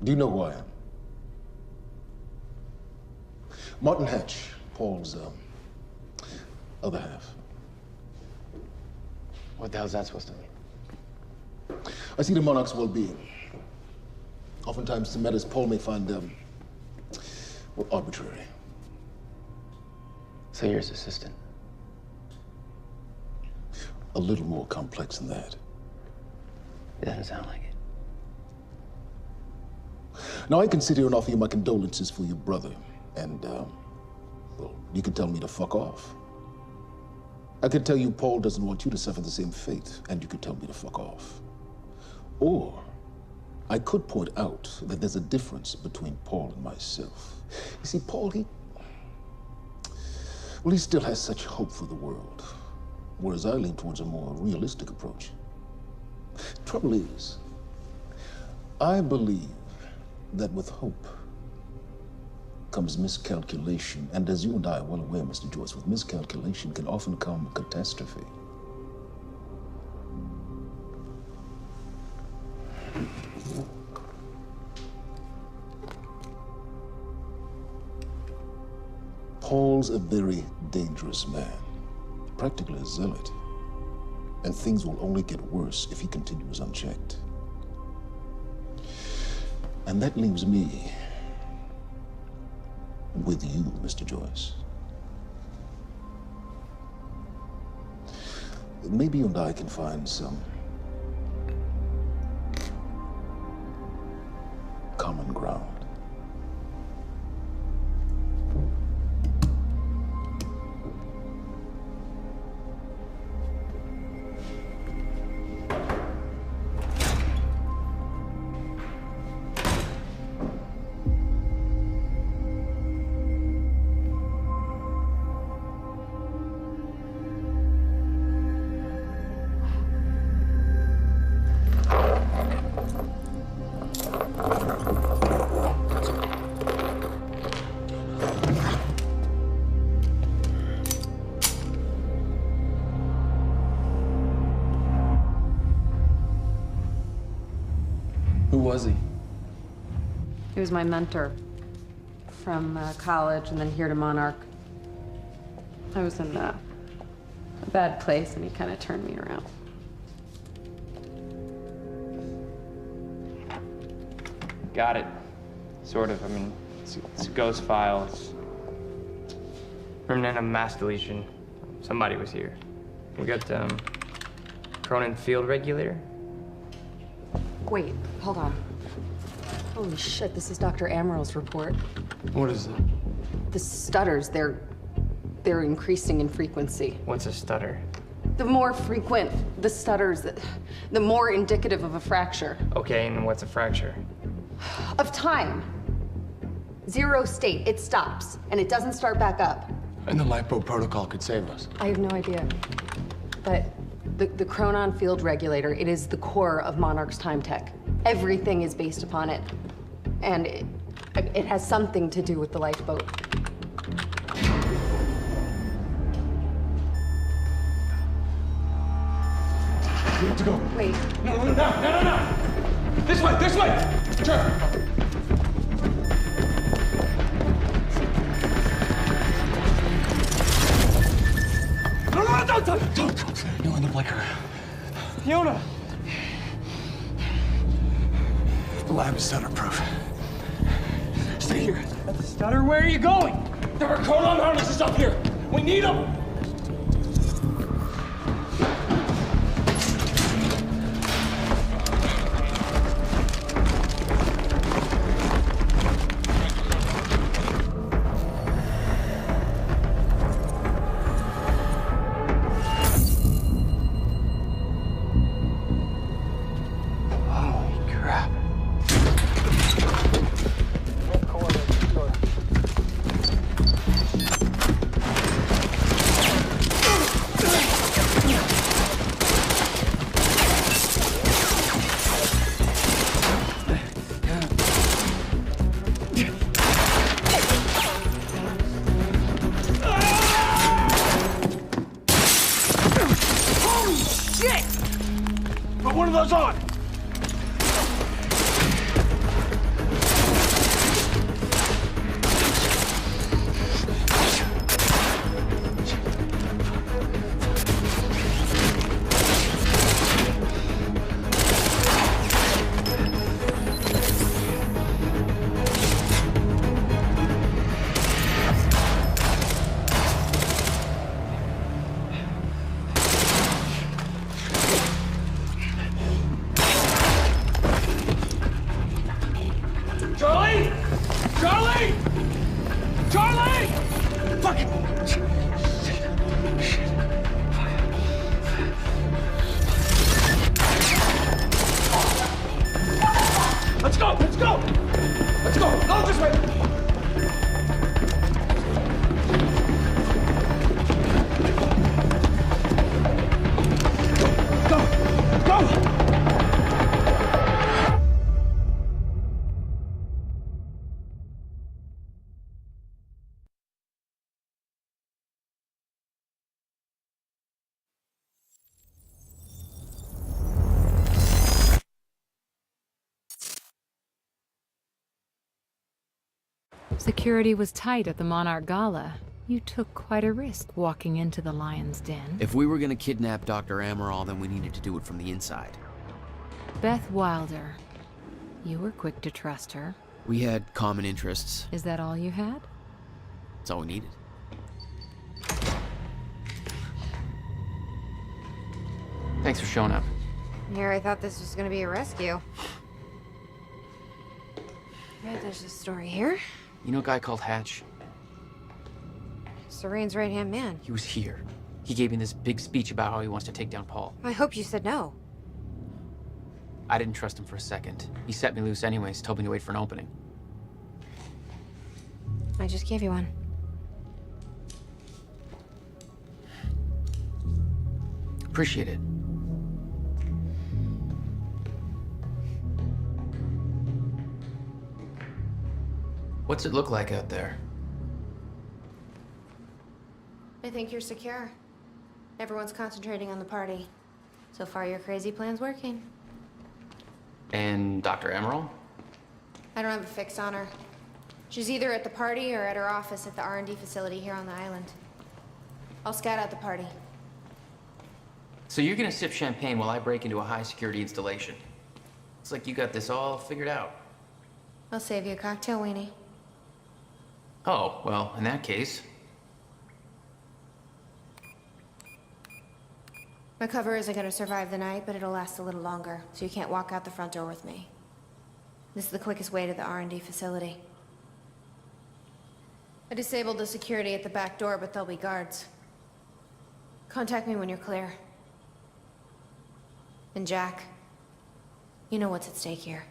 Do you know who I am? Martin Hatch, Paul's other half. What the hell's that supposed to mean? I see the monarch's well-being. Oftentimes, the matters Paul may find well, arbitrary. So you're his assistant? A little more complex than that. It doesn't sound like it. Now, I can sit here and offer you my condolences for your brother, and, well, you can tell me to fuck off. I could tell you Paul doesn't want you to suffer the same fate, and you could tell me to fuck off. Or, I could point out that there's a difference between Paul and myself. You see, Paul, he still has such hope for the world, whereas I lean towards a more realistic approach. Trouble is, I believe that with hope comes miscalculation, and as you and I are well aware, Mr. Joyce, with miscalculation can often come catastrophe. Paul's a very dangerous man, practically a zealot. And things will only get worse if he continues unchecked. And that leaves me with you, Mr. Joyce. Maybe you and I can find some common ground. Who was he? He was my mentor from college and then here to Monarch. I was in a bad place and he kind of turned me around. Got it. Sort of. I mean, it's a ghost file. It's remnant of mass deletion. Somebody was here. We got Cronin field regulator. Wait, hold on. Holy shit, this is Dr. Amaril's report. What is it? The stutters, they're increasing in frequency. What's a stutter? The more frequent the stutters, the more indicative of a fracture. Okay, and what's a fracture? Of time. Zero state, it stops, and it doesn't start back up. And the lifeboat protocol could save us. I have no idea. But the Chronon field regulator, it is the core of Monarch's time tech. Everything is based upon it. And it has something to do with the lifeboat. We have to go. Wait. No. This way. Turn. No, don't. You'll end up like her. Fiona! The lab is stutter-proof. Stay here. Stutter, where are you going? There are Chronon harnesses up here. We need them. Security was tight at the Monarch Gala. You took quite a risk walking into the lion's den. If we were gonna kidnap Dr. Amaral, then we needed to do it from the inside. Beth Wilder. You were quick to trust her. We had common interests. Is that all you had? That's all we needed. Thanks for showing up. Here, I thought this was gonna be a rescue. Right, there's a story here. You know a guy called Hatch? Serene's right-hand man. He was here. He gave me this big speech about how he wants to take down Paul. I hope you said no. I didn't trust him for a second. He set me loose anyways, told me to wait for an opening. I just gave you one. Appreciate it. What's it look like out there? I think you're secure. Everyone's concentrating on the party. So far, your crazy plan's working. And Dr. Amaral? I don't have a fix on her. She's either at the party or at her office at the R&D facility here on the island. I'll scout out the party. So you're gonna sip champagne while I break into a high-security installation. It's like you got this all figured out. I'll save you a cocktail, Weenie. Oh, well, in that case... My cover isn't gonna survive the night, but it'll last a little longer, so you can't walk out the front door with me. This is the quickest way to the R&D facility. I disabled the security at the back door, but there'll be guards. Contact me when you're clear. And Jack, you know what's at stake here.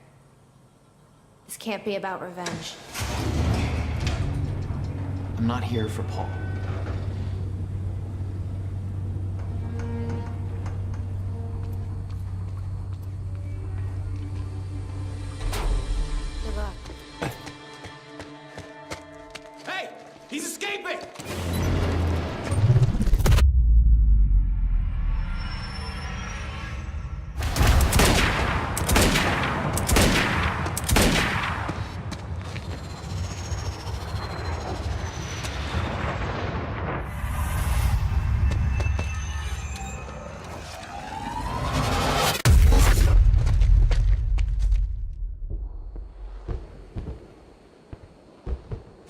This can't be about revenge. I'm not here for Paul. Good luck. Hey! He's escaping!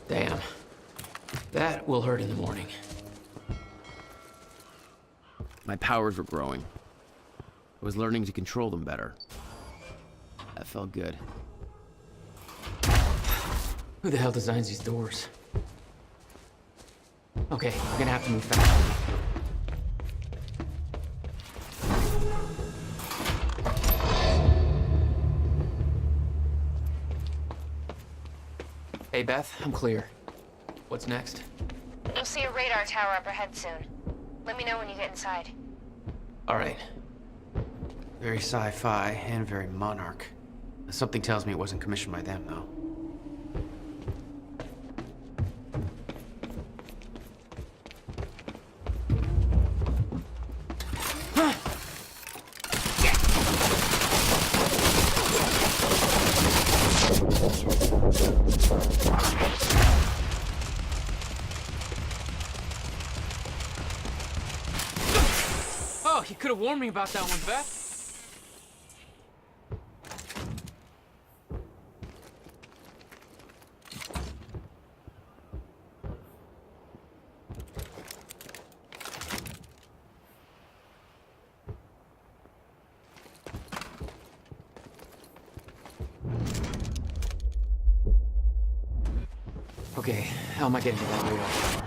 Damn. That will hurt in the morning. My powers were growing. I was learning to control them better. That felt good. Who the hell designs these doors? Okay, we're gonna have to move fast. Hey, Beth, I'm clear. What's next? You'll see a radar tower up ahead soon. Let me know when you get inside. All right. Very sci-fi and very Monarch. Something tells me it wasn't commissioned by them, though. Oh, you could have warned me about that one, Beth. Okay, how am I getting to that radar tower?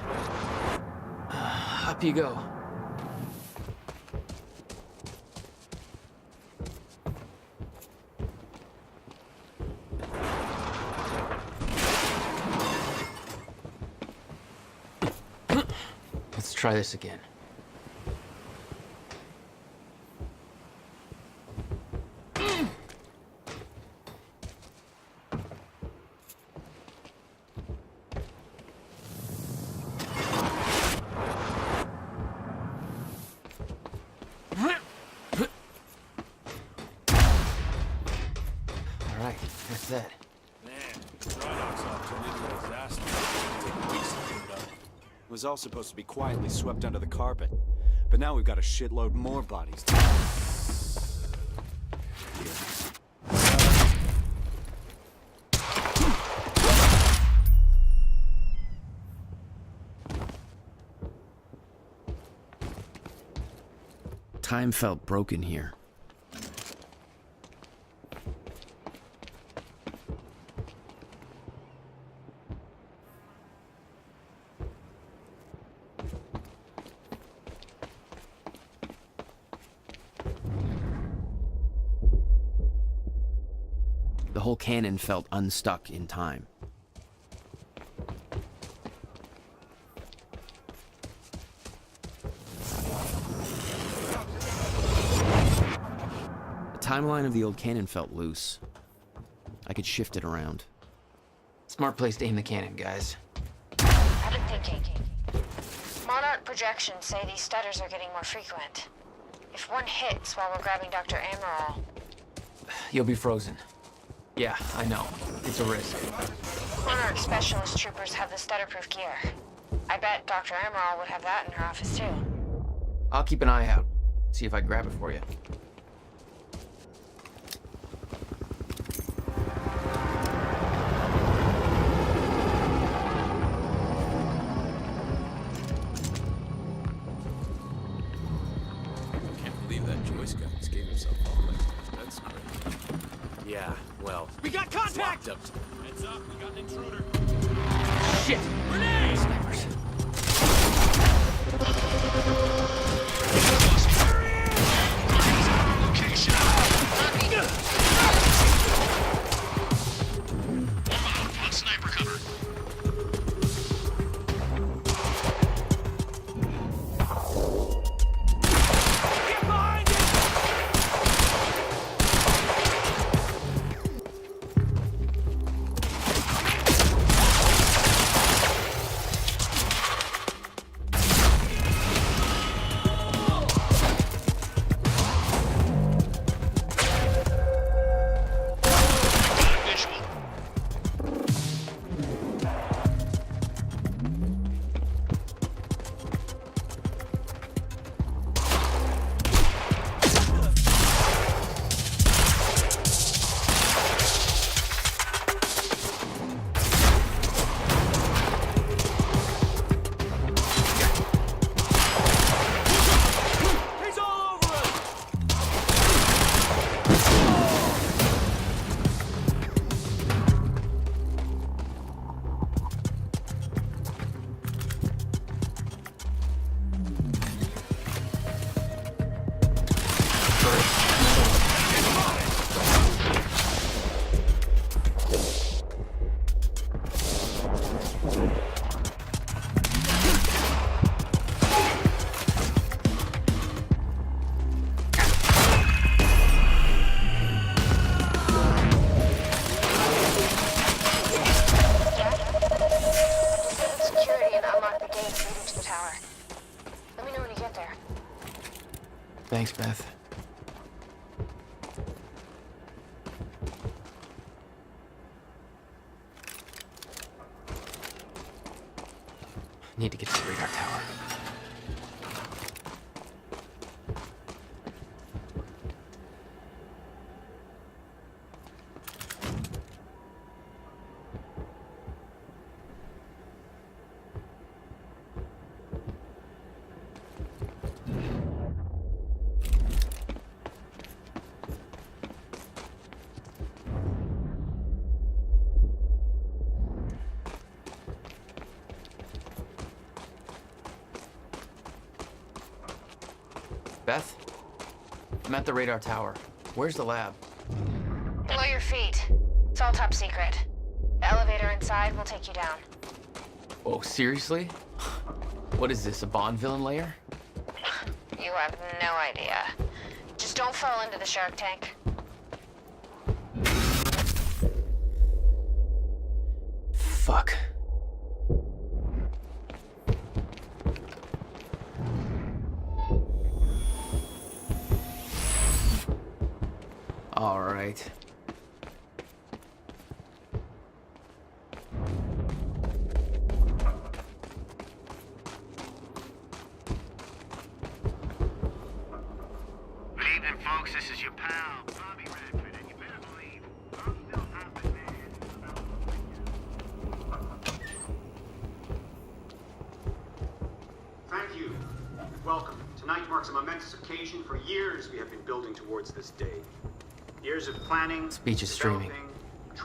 Up you go. Let's try this again. All right, that's that. Man, dry docks all turned into a disaster. It'll take weeks to clean it up. It was all supposed to be quietly swept under the carpet. But now we've got a shitload more bodies. Time felt broken here. The whole cannon felt unstuck in time. The timeline of the old cannon felt loose. I could shift it around. Smart place to aim the cannon, guys. I've been thinking. Monarch projections say these stutters are getting more frequent. If one hits while we're grabbing Dr. Amaral... You'll be frozen. Yeah, I know. It's a risk. Monarch specialist troopers have the stutterproof gear. I bet Dr. Amaral would have that in her office too. I'll keep an eye out. See if I can grab it for you. Can't believe that Joyce guy just gave himself all like that's crazy. Yeah, well... We got contact! Heads up, we got an intruder. Shit! Grenade! Snipers. On sniper cover. Get behind it! Thanks, Beth. Need to get to the radar tower. Beth? I'm at the radar tower. Where's the lab? Below your feet. It's all top secret. The elevator inside will take you down. Oh, seriously? What is this, a Bond villain lair? You have no idea. Just don't fall into the shark tank. Fuck. All right. evening, folks. This is your pal, Bobby Redford, and you better believe I'm still hopping mad about Thank you. Welcome. Tonight marks a momentous occasion. For years, we have been building towards this day. Years of planning, Speech is streaming. training.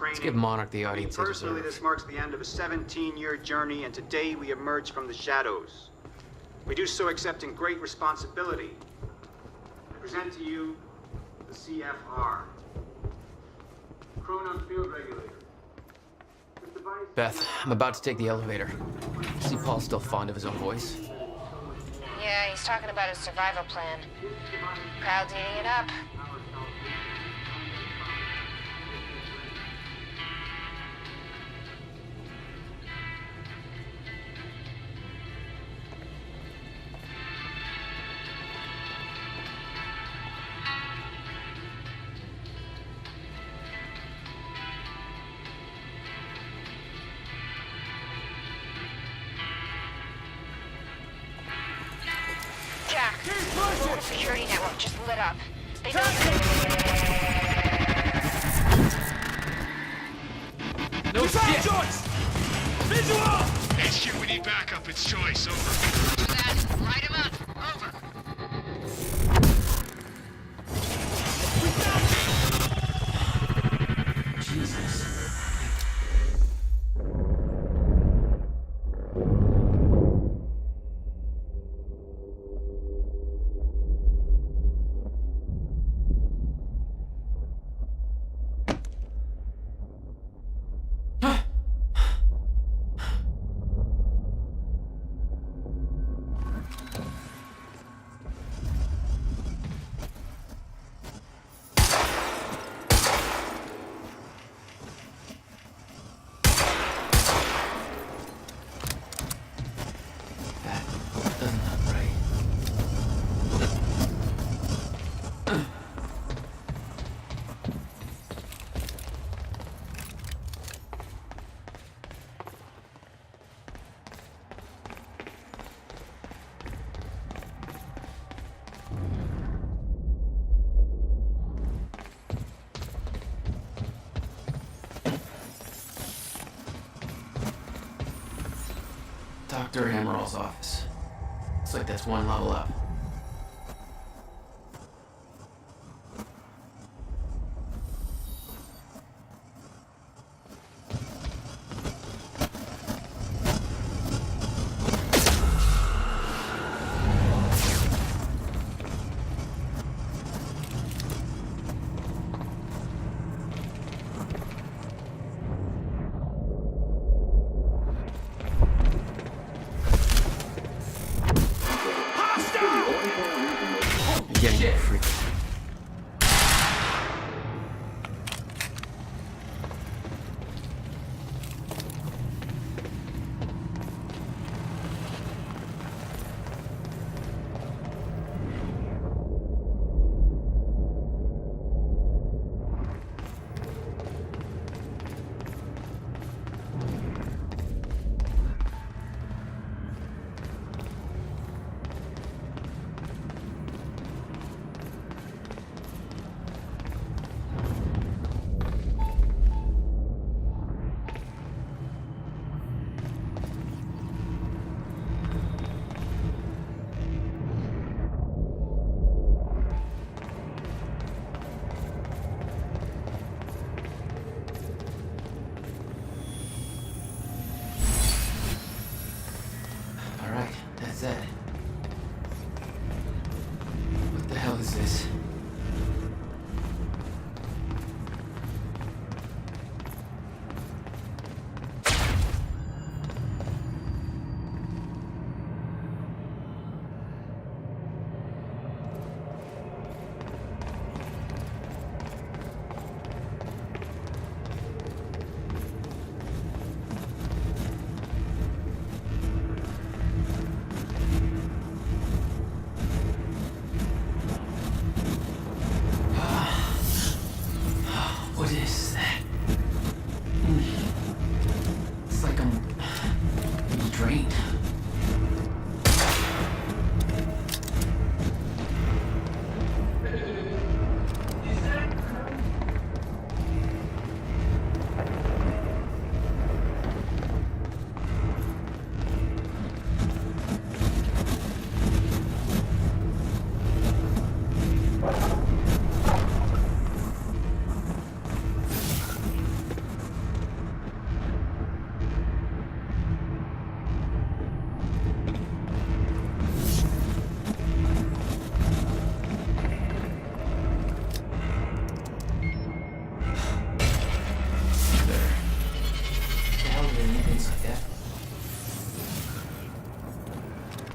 Let's give Monarch the For me audience they personally, deserve. this marks the end of a 17-year journey, and today we emerge from the shadows. We do so accepting great responsibility. I present to you the CFR. Chronon Field Regulator. This device... Beth, I'm about to take the elevator. See Paul's still fond of his own voice. Yeah, he's talking about his survival plan. Crowd's eating it up. Jack, the security network just lit up. They know No shit! Choice! Visual! HQ, we need backup. It's Choice. Over. Do that. Light him up. Over. Jesus. Dr. Hammerall's office. Looks like that's one level up. Getting freaked. Alright, that's it. What the hell is this?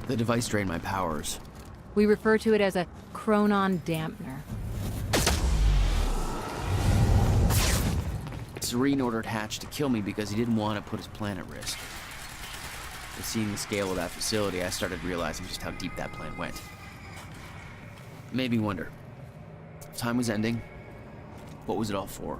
The device drained my powers. We refer to it as a chronon dampener. Serene ordered Hatch to kill me because he didn't want to put his plan at risk. But seeing the scale of that facility, I started realizing just how deep that plan went. It made me wonder. If time was ending, what was it all for?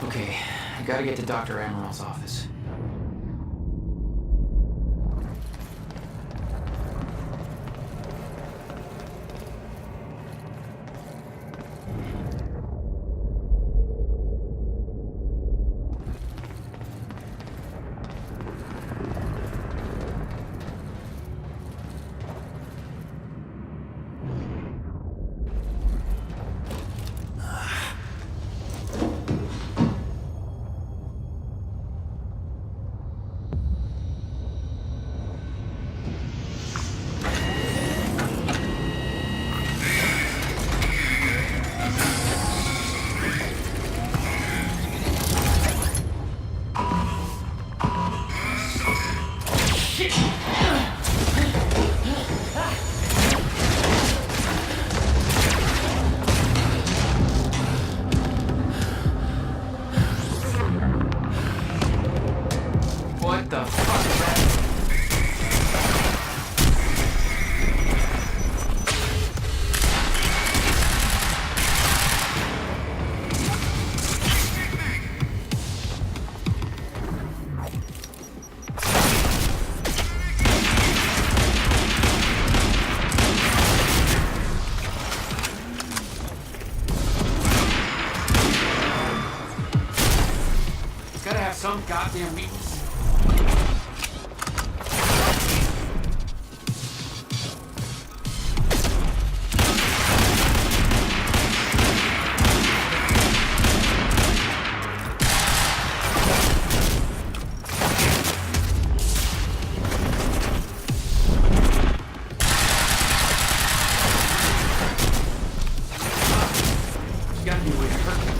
Okay, I gotta get to Dr. Amaral's office. What the fuck is that? It's gotta have some goddamn weakness. There's gotta be a way to hurt me.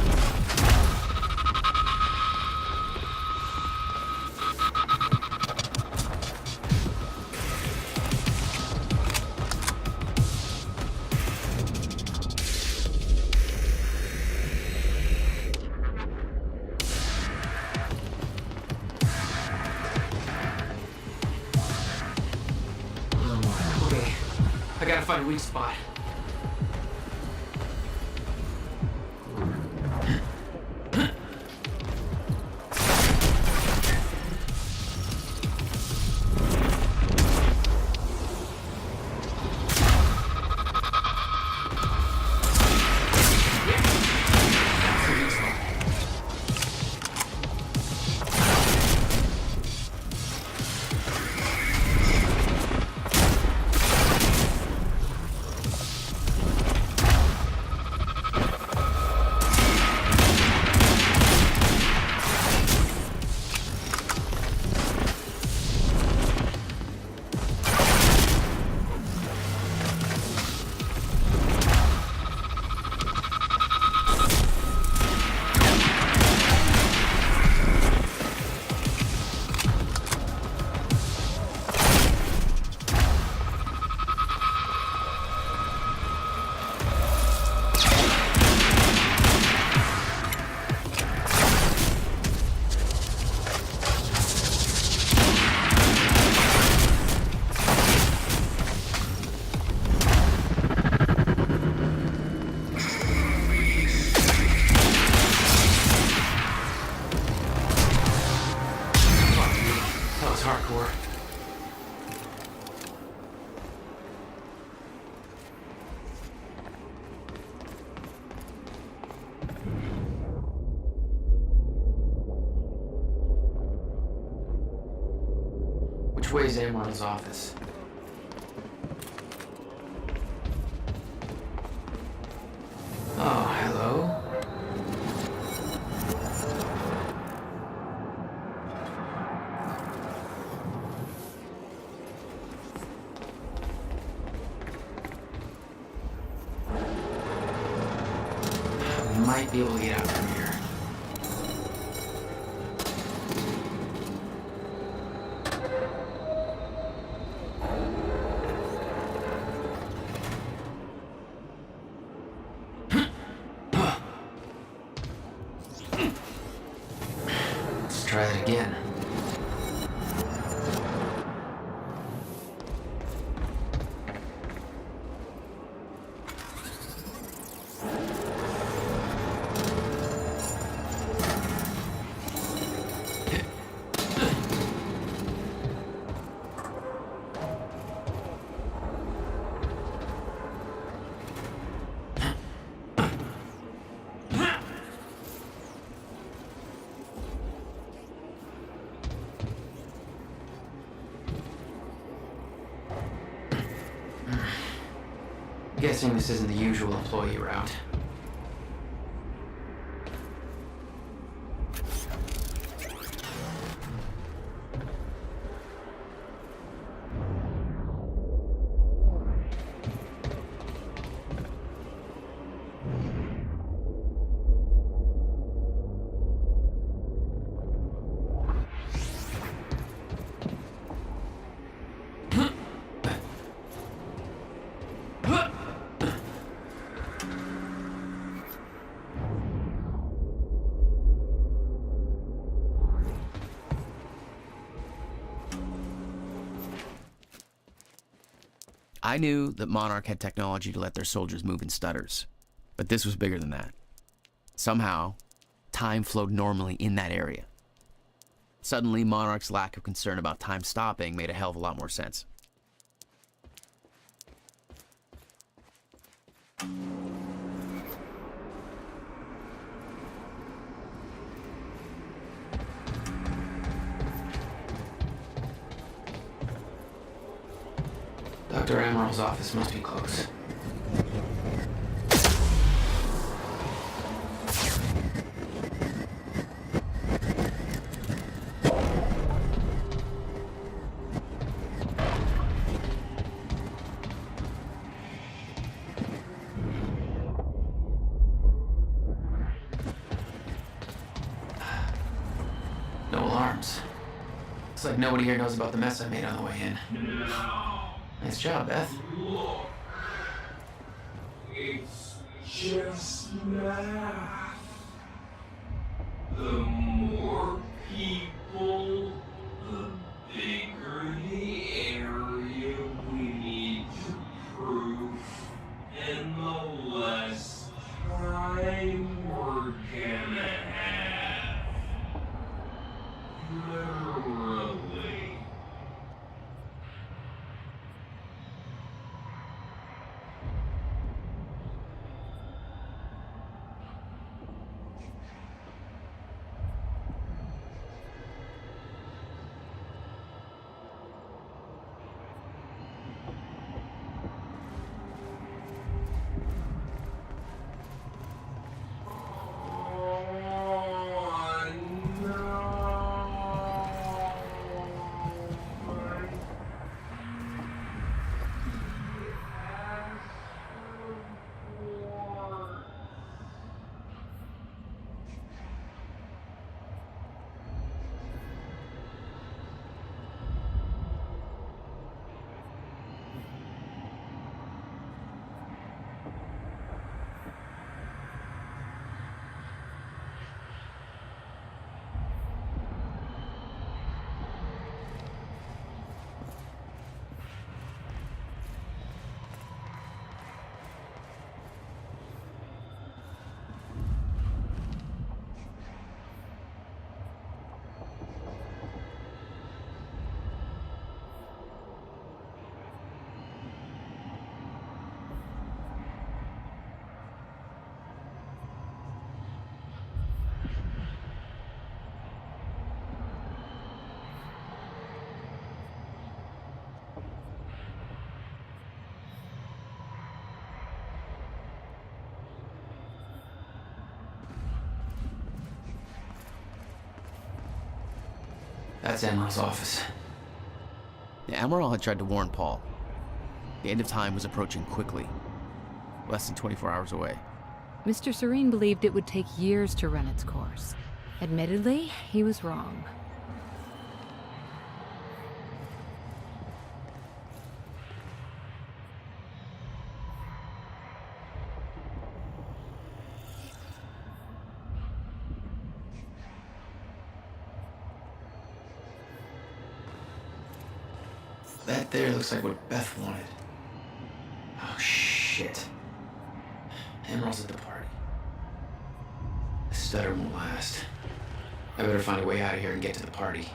Okay, I gotta find a weak spot. Which way is Amaril's office? Oh, hello. We might be able to get out from here. Let's try it again. Guessing this isn't the usual employee route. I knew that Monarch had technology to let their soldiers move in stutters, but this was bigger than that. Somehow, time flowed normally in that area. Suddenly, Monarch's lack of concern about time stopping made a hell of a lot more sense. Dr. Amaril's office must be close. No alarms. Looks like nobody here knows about the mess I made on the way in. Nice job, Beth. Look, it's just math. The more people, the bigger the area we need to proof, and the less time we're gonna have. Literally. That's Emerald's office. The Amaral had tried to warn Paul. The end of time was approaching quickly, less than 24 hours away. Mr. Serene believed it would take years to run its course. Admittedly, he was wrong. That there looks like what Beth wanted. Oh, shit. Emerald's at the party. The stutter won't last. I better find a way out of here and get to the party.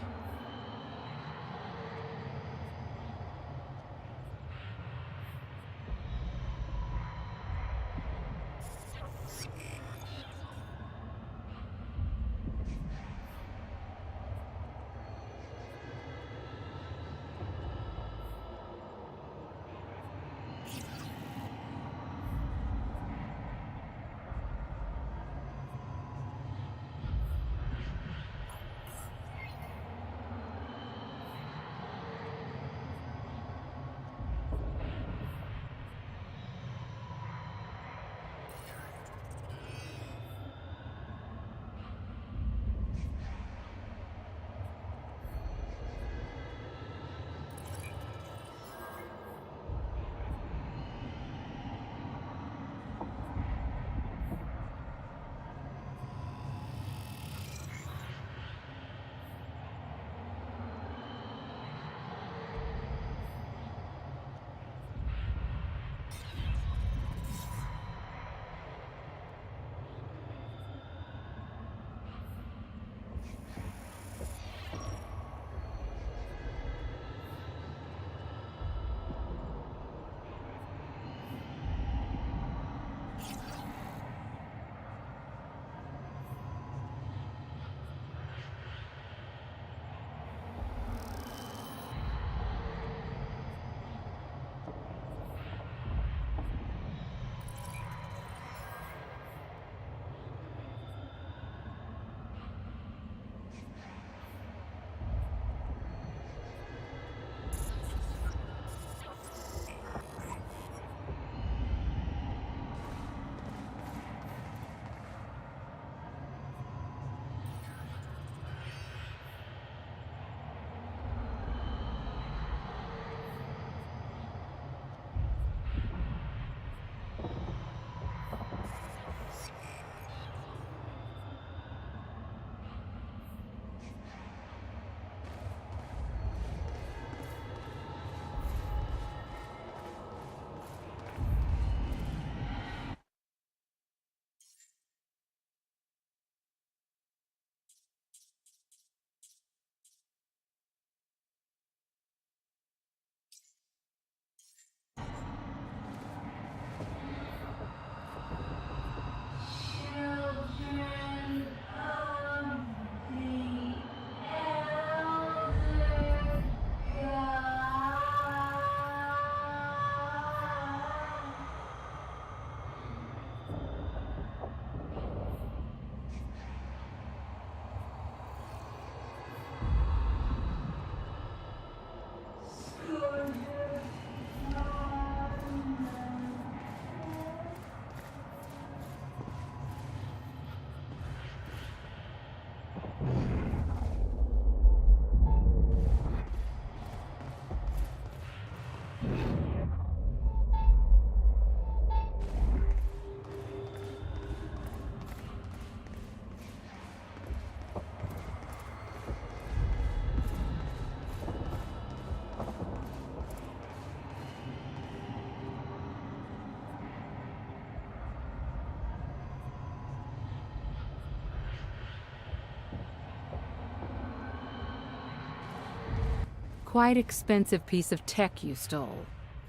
Quite expensive piece of tech you stole.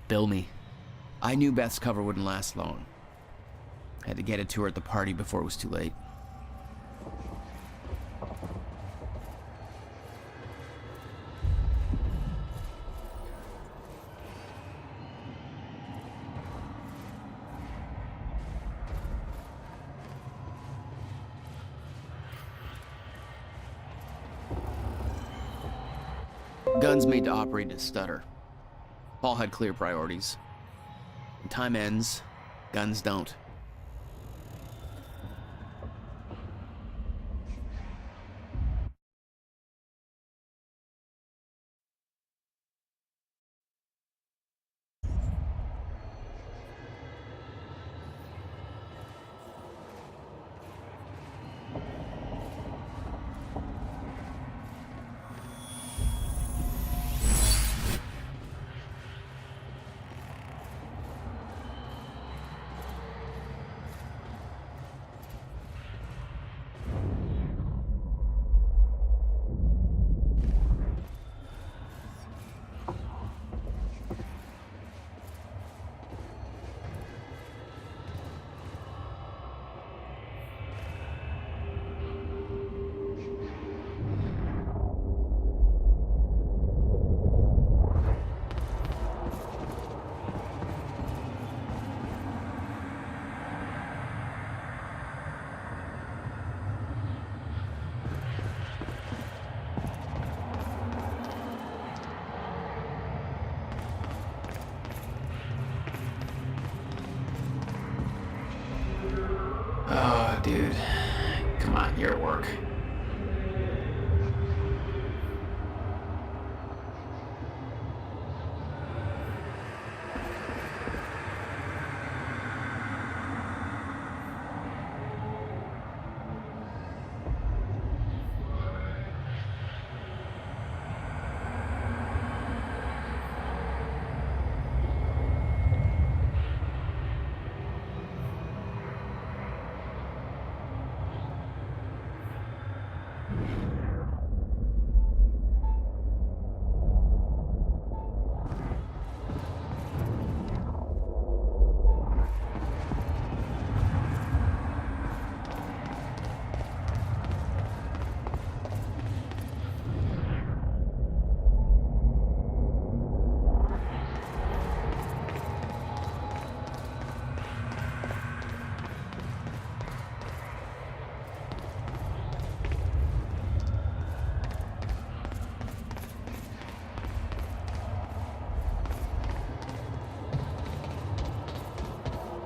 Bill me. I knew Beth's cover wouldn't last long. Had to get it to her at the party before it was too late. gun's made to operate in a stutter. Paul had clear priorities. When time ends, guns don't. Oh, dude. Come on, you're at work.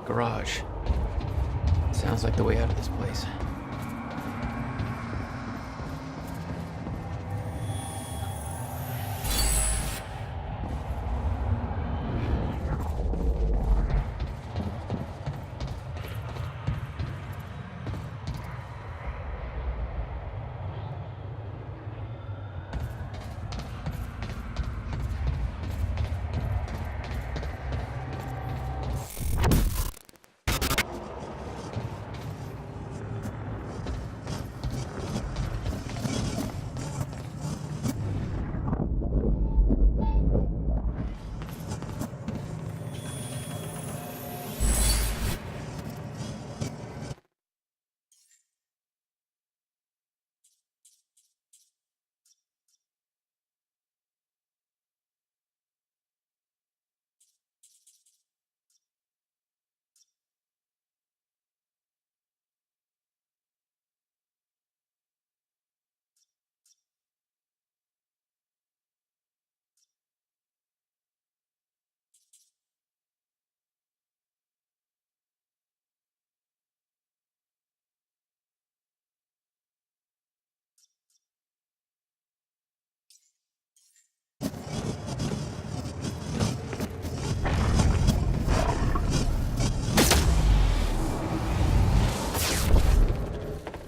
Garage. Sounds like the way out of this place.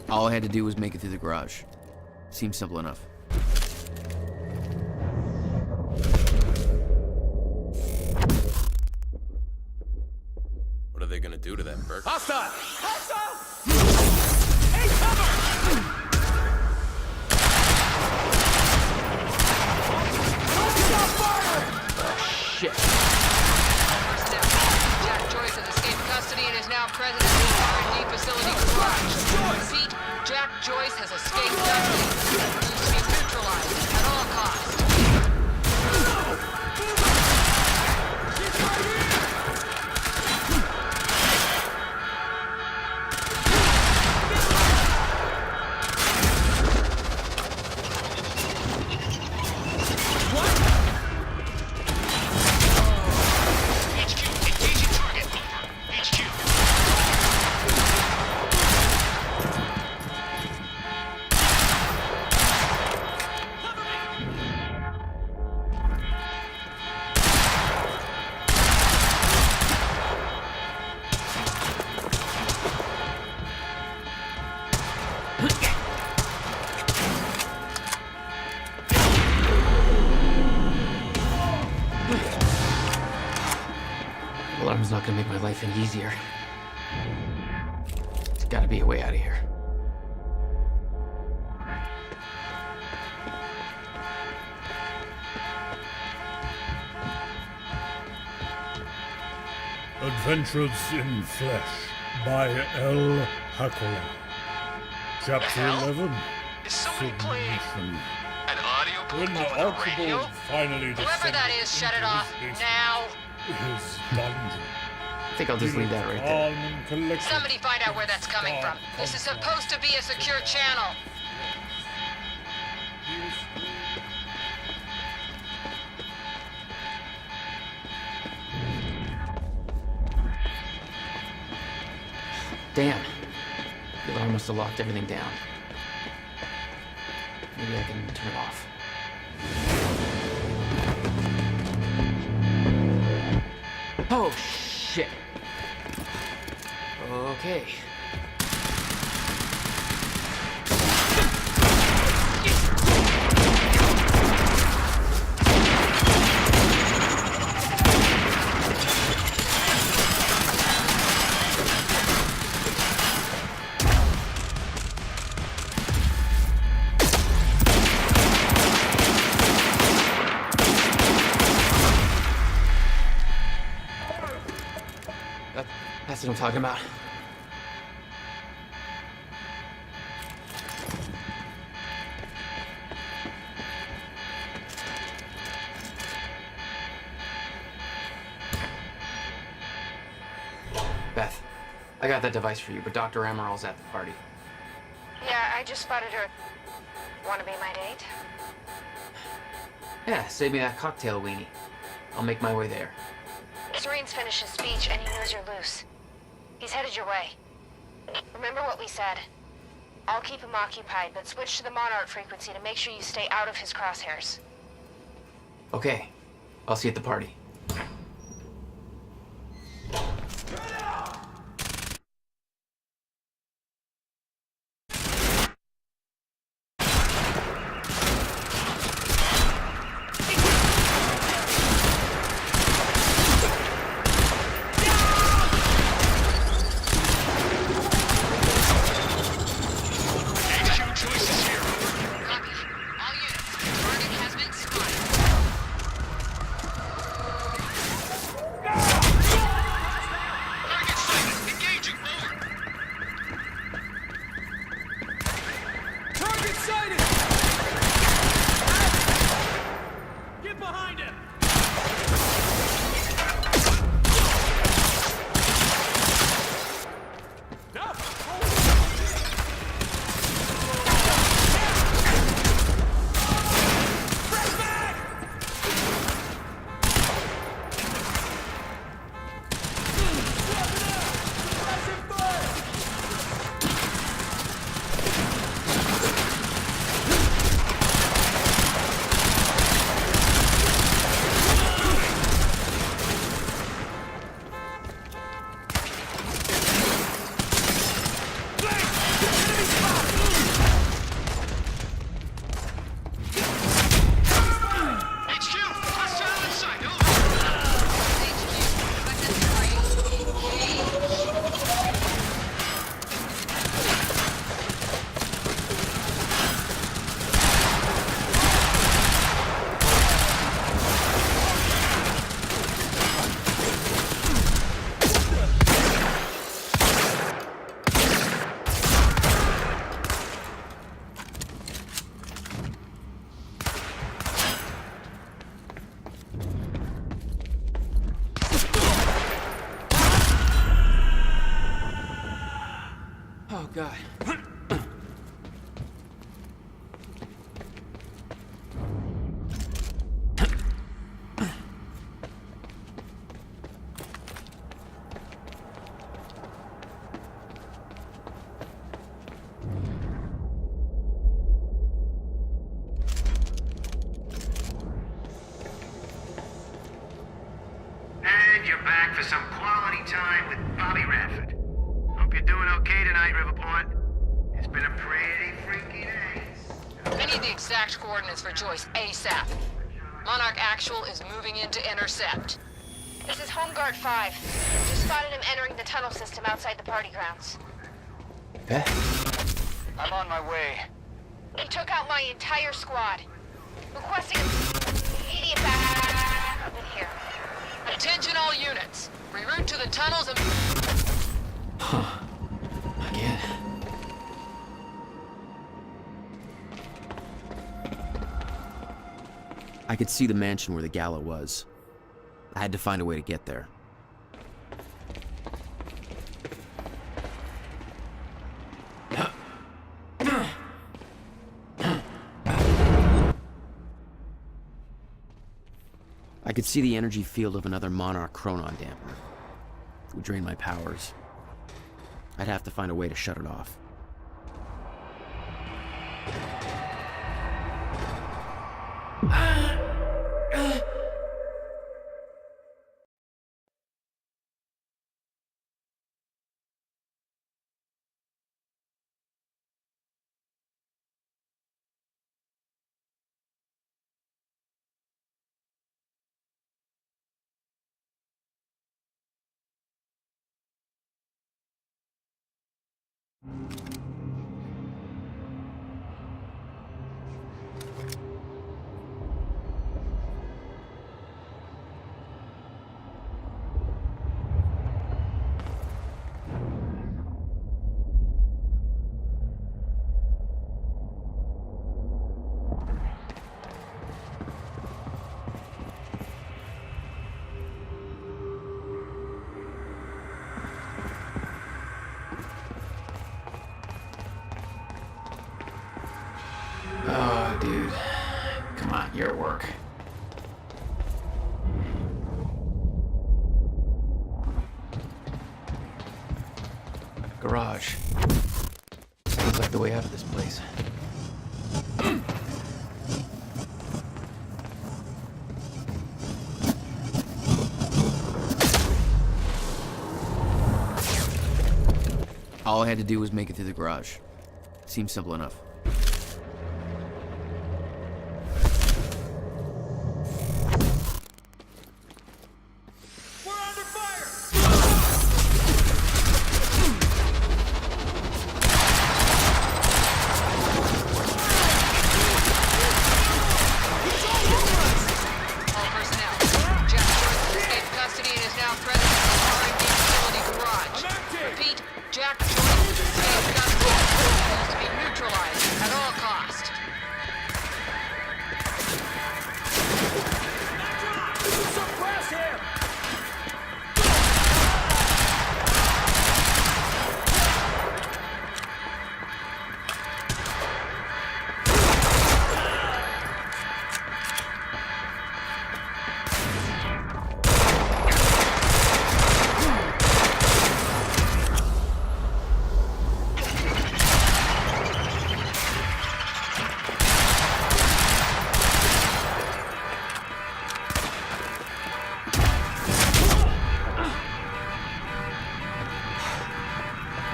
All I had to do was make it through the garage. Seems simple enough. What are they gonna do to that Burke? Hostile! Hostile! Hey, cover! Shit. Jack Joyce has escaped custody and is now present at the R&D facility garage. Repeat, Jack Joyce has escaped custody. Needs to be neutralized at all costs. What? Alarm's not gonna make my life any easier. There's gotta be a way out of here. Adventures in Flesh by L. Hakola. Chapter 11. Is somebody playing an audio When Archibald finally Whoever that is, shut it off now. His dungeon. I think I'll just leave that right there. Calm and collected. Somebody find out where that's coming from. This is supposed to be a secure channel. Damn. The alarm must have locked everything down. Maybe I can turn it off. Oh, shit. Okay. That's what I'm talking about. Beth, I got that device for you, but Dr. Amaral's at the party. Yeah, I just spotted her. Wanna be my date? Yeah, save me that cocktail weenie. I'll make my way there. Serene's finished his speech and he knows you're loose. He's headed your way. Remember what we said. I'll keep him occupied, but switch to the Monarch frequency to make sure you stay out of his crosshairs. Okay, I'll see you at the party. Oh, God. And you're back for some quality time with Bobby Radford. Hope you're doing okay tonight, Riverport. It's been a pretty freaky day. I need the exact coordinates for Joyce ASAP. Monarch Actual is moving in to intercept. This is Home Guard 5. Just spotted him entering the tunnel system outside the party grounds. Beth? I'm on my way. He took out my entire squad. Requesting immediate backup in here. Attention all units. Reroute to the tunnels and... Again. I could see the mansion where the gala was. I had to find a way to get there. I could see the energy field of another Monarch Chronon dampener. It would drain my powers. I'd have to find a way to shut it off. Oh, dude. Come on, you're at work. Garage. Sounds like the way out of this place. All I had to do was make it through the garage. Seemed simple enough.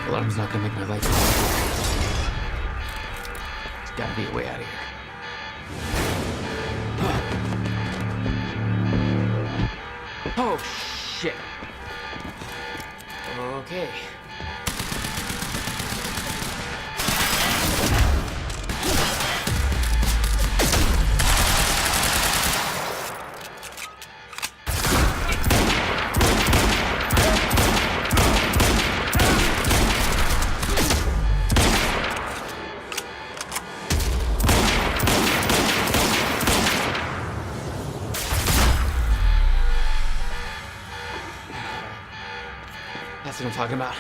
Alarm's not gonna make my life easier. There's gotta be a way out of here. Oh, shit. Okay. That's what I'm talking about.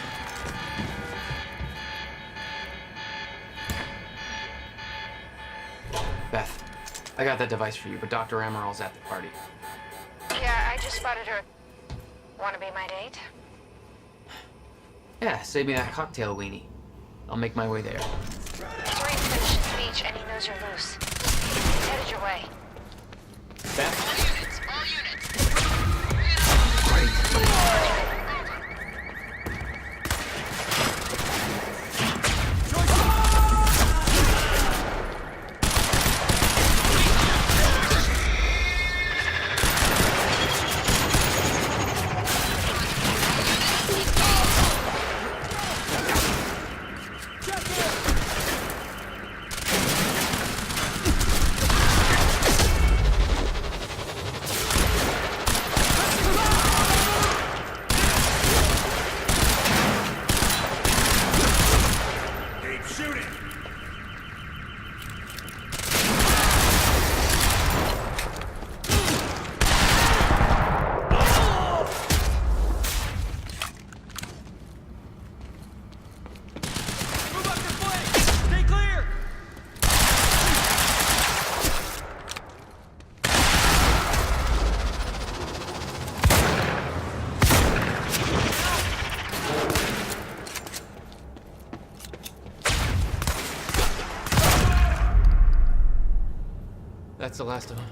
Beth, I got that device for you, but Dr. Amaral's at the party. Yeah, I just spotted her. Wanna be my date? Yeah, save me that cocktail weenie. I'll make my way there. Serene finished his speech and he knows you're loose. He's headed your way. Beth? All units, all units. That's the last of them.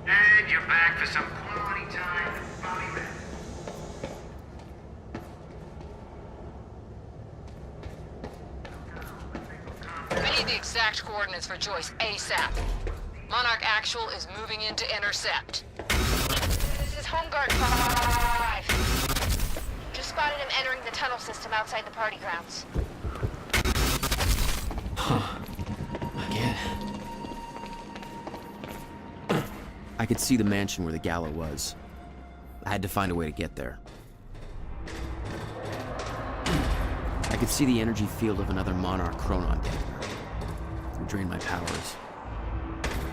And you're back for some quality time with Bobby Red. I need the exact coordinates for Joyce ASAP. Monarch Actual is moving in to intercept. This is Homeguard 5. Just spotted him entering the tunnel system outside the party grounds. Again. I could see the mansion where the gala was. I had to find a way to get there. I could see the energy field of another Monarch Chronon down there. It would drain my powers.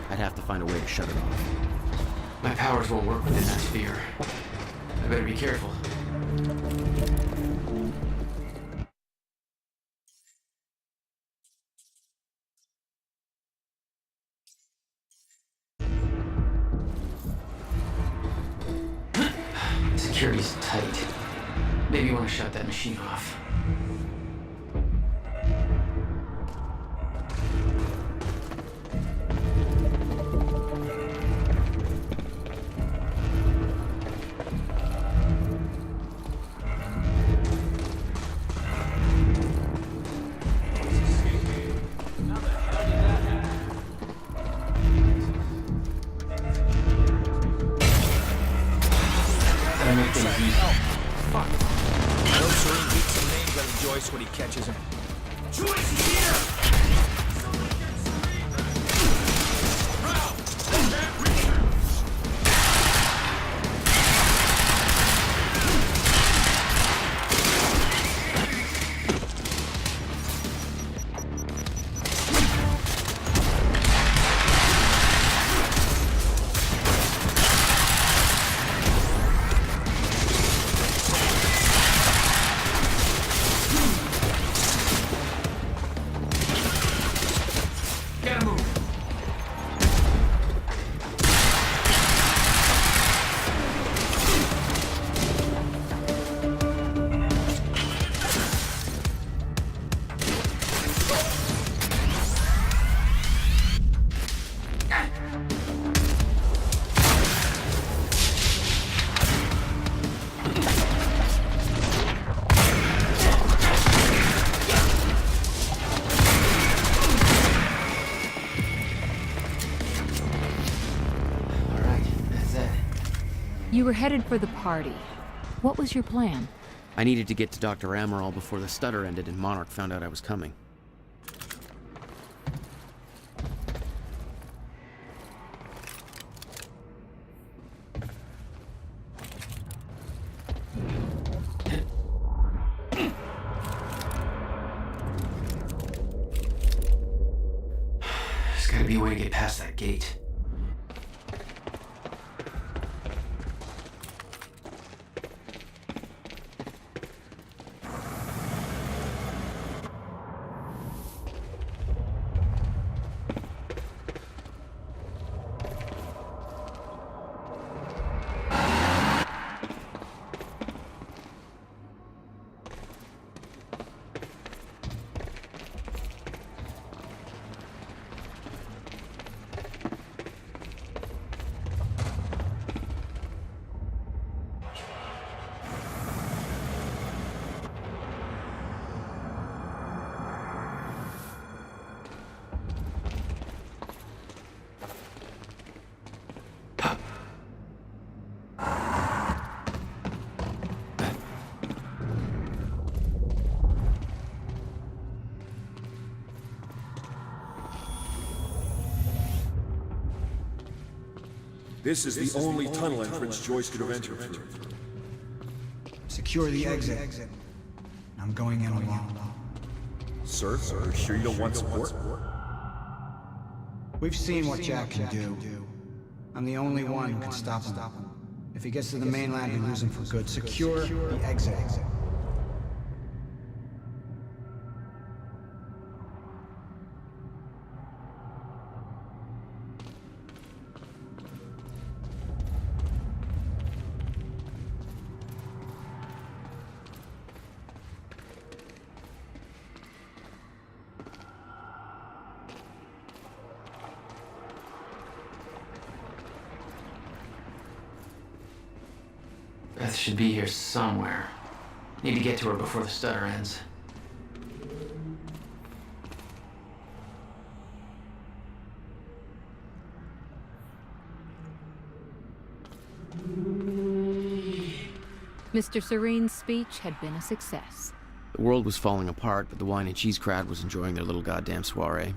I'd have to find a way to shut it off. My powers won't work within that sphere. I better be careful. Security's tight. Maybe you want to shut that machine off. Joyce when he catches him. Joyce here! You were headed for the party. What was your plan? I needed to get to Dr. Amaral before the stutter ended and Monarch found out I was coming. There's gotta be a way to get past that gate. This is the only tunnel entrance Joyce could have entered through. Secure the exit. Now I'm going in alone. Sir, are you sure you don't want support? We've seen what Jack can do. I'm the only one who can stop him. If he gets to the mainland, we lose him for good. Secure the exit. Beth should be here somewhere. Need to get to her before the stutter ends. Mr. Serene's speech had been a success. The world was falling apart, but the wine and cheese crowd was enjoying their little goddamn soiree.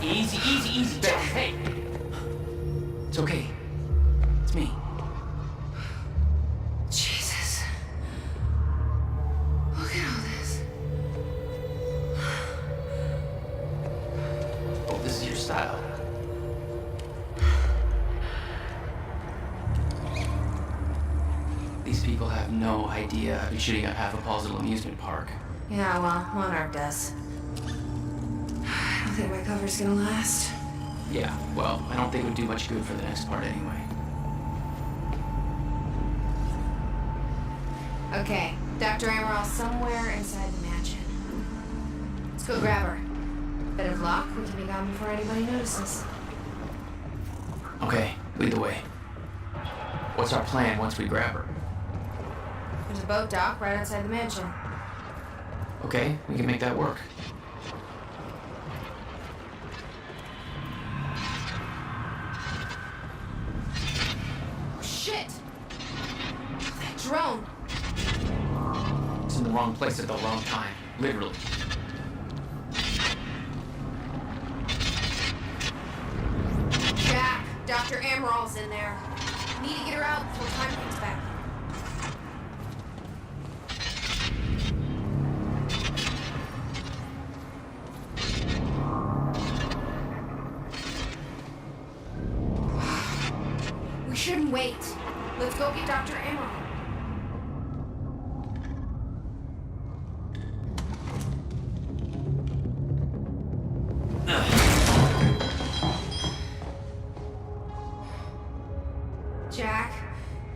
Easy, Beth. Hey! It's okay. It's me. Jesus. Look at all this. Oh, this is your style. These people have no idea I've been shooting up half a Paul's little amusement park. Yeah, well, Monarch does. I don't think my cover's gonna last. Yeah, well, I don't think it would do much good for the next part anyway. Okay, Dr. Amaral's somewhere inside the mansion. Let's go grab her. Bet if luck, we can be gone before anybody notices. Okay, lead the way. What's our plan once we grab her? There's a boat dock right outside the mansion. Okay, we can make that work. the wrong place at the wrong time. Literally. Jack, Dr. Amaral's in there. Need to get her out before time comes back. We shouldn't wait. Let's go get Dr. Amaral. Jack,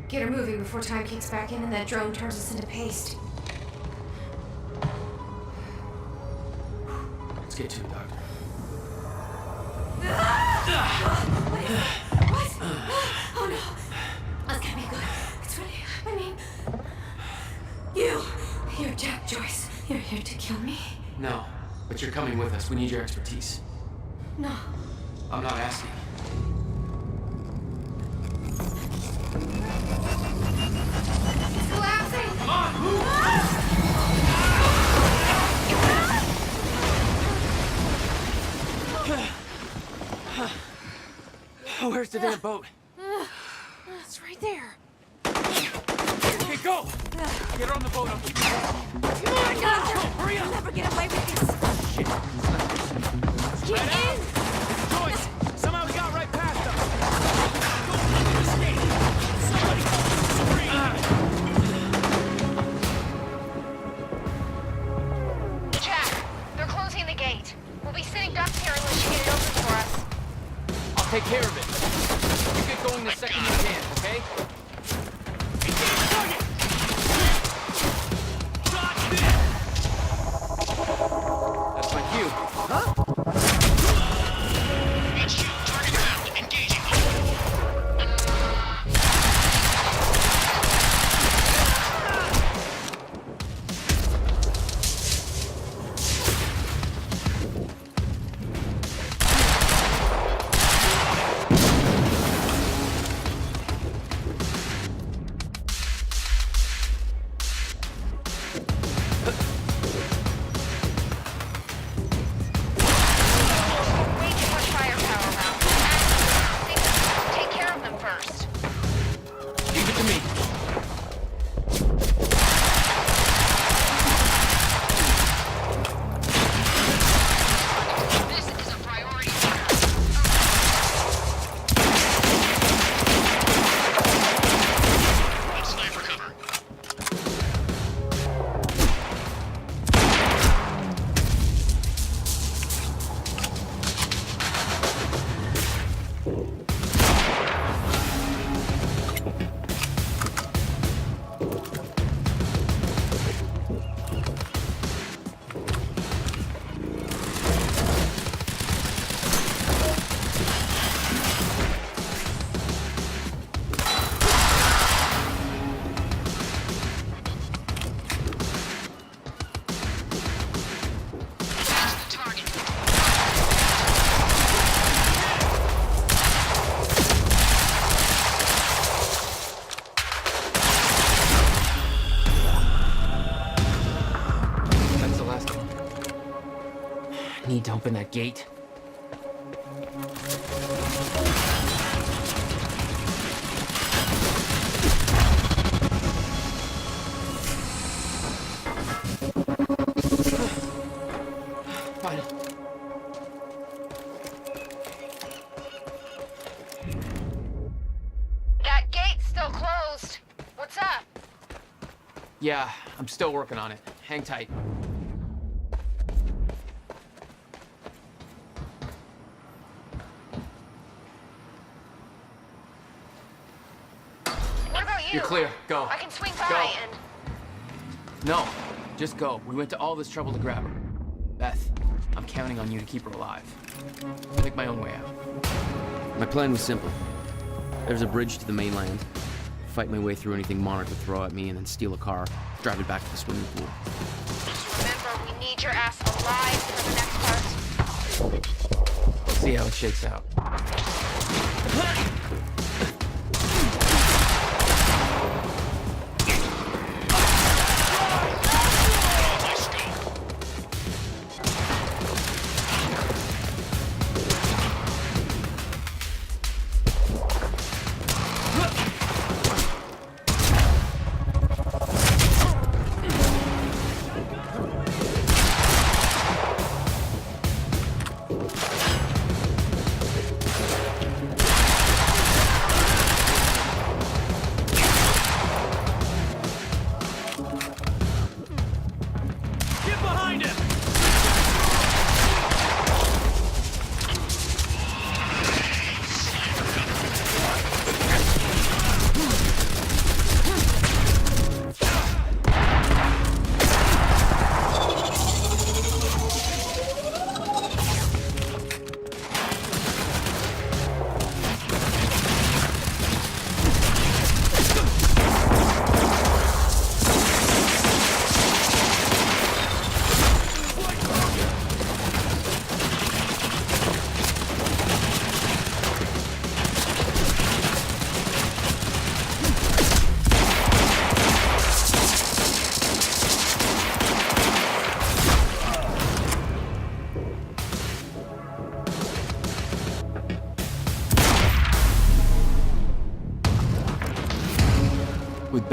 get her moving before time kicks back in and that drone turns us into paste. Let's get to it, Doctor. What? Oh no. That's gonna be good. It's really, I mean, you're Jack Joyce. You're here to kill me? No, but you're coming with us. We need your expertise. No. I'm not asking. It's collapsing! Come on, move! Where's the damn boat? It's right there. Okay, go! Get her on the boat. I'll keep you warm. Come on, Doctor! Hurry up! You'll never get away with this. Shit. Get in! Joyce! Somehow we got right past them! Go! Escape! Somebody call the Jack, they're closing the gate. We'll be sitting ducks here unless you get it open for us. I'll take care of it. You get going the second you can, okay? That's my cue. Huh? HQ, target found. Engaging. Way too much firepower around. Take care of them first. Leave it to me. This is a priority. Need sniper cover. That's the target. That's the last one. Need to open that gate. Fine. That gate's still closed. What's up? Yeah, I'm still working on it. Hang tight. What about you? You're clear. Go. I can swing by Go. and... No, just go. We went to all this trouble to grab her. Beth, I'm counting on you to keep her alive. I'll make my own way out. My plan was simple. There's a bridge to the mainland. Fight my way through anything Monarch would throw at me, and then steal a car, drive it back to the swimming pool. Just remember, we need your ass alive for the next part. We'll see how it shakes out.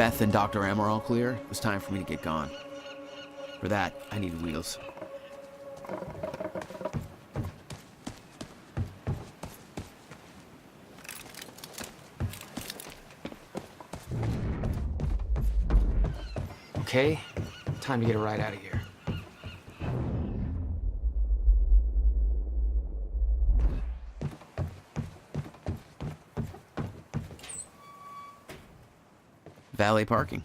Beth and Dr. Amaral clear, it was time for me to get gone. For that, I needed wheels. Okay, time to get a ride out of here. Valet parking.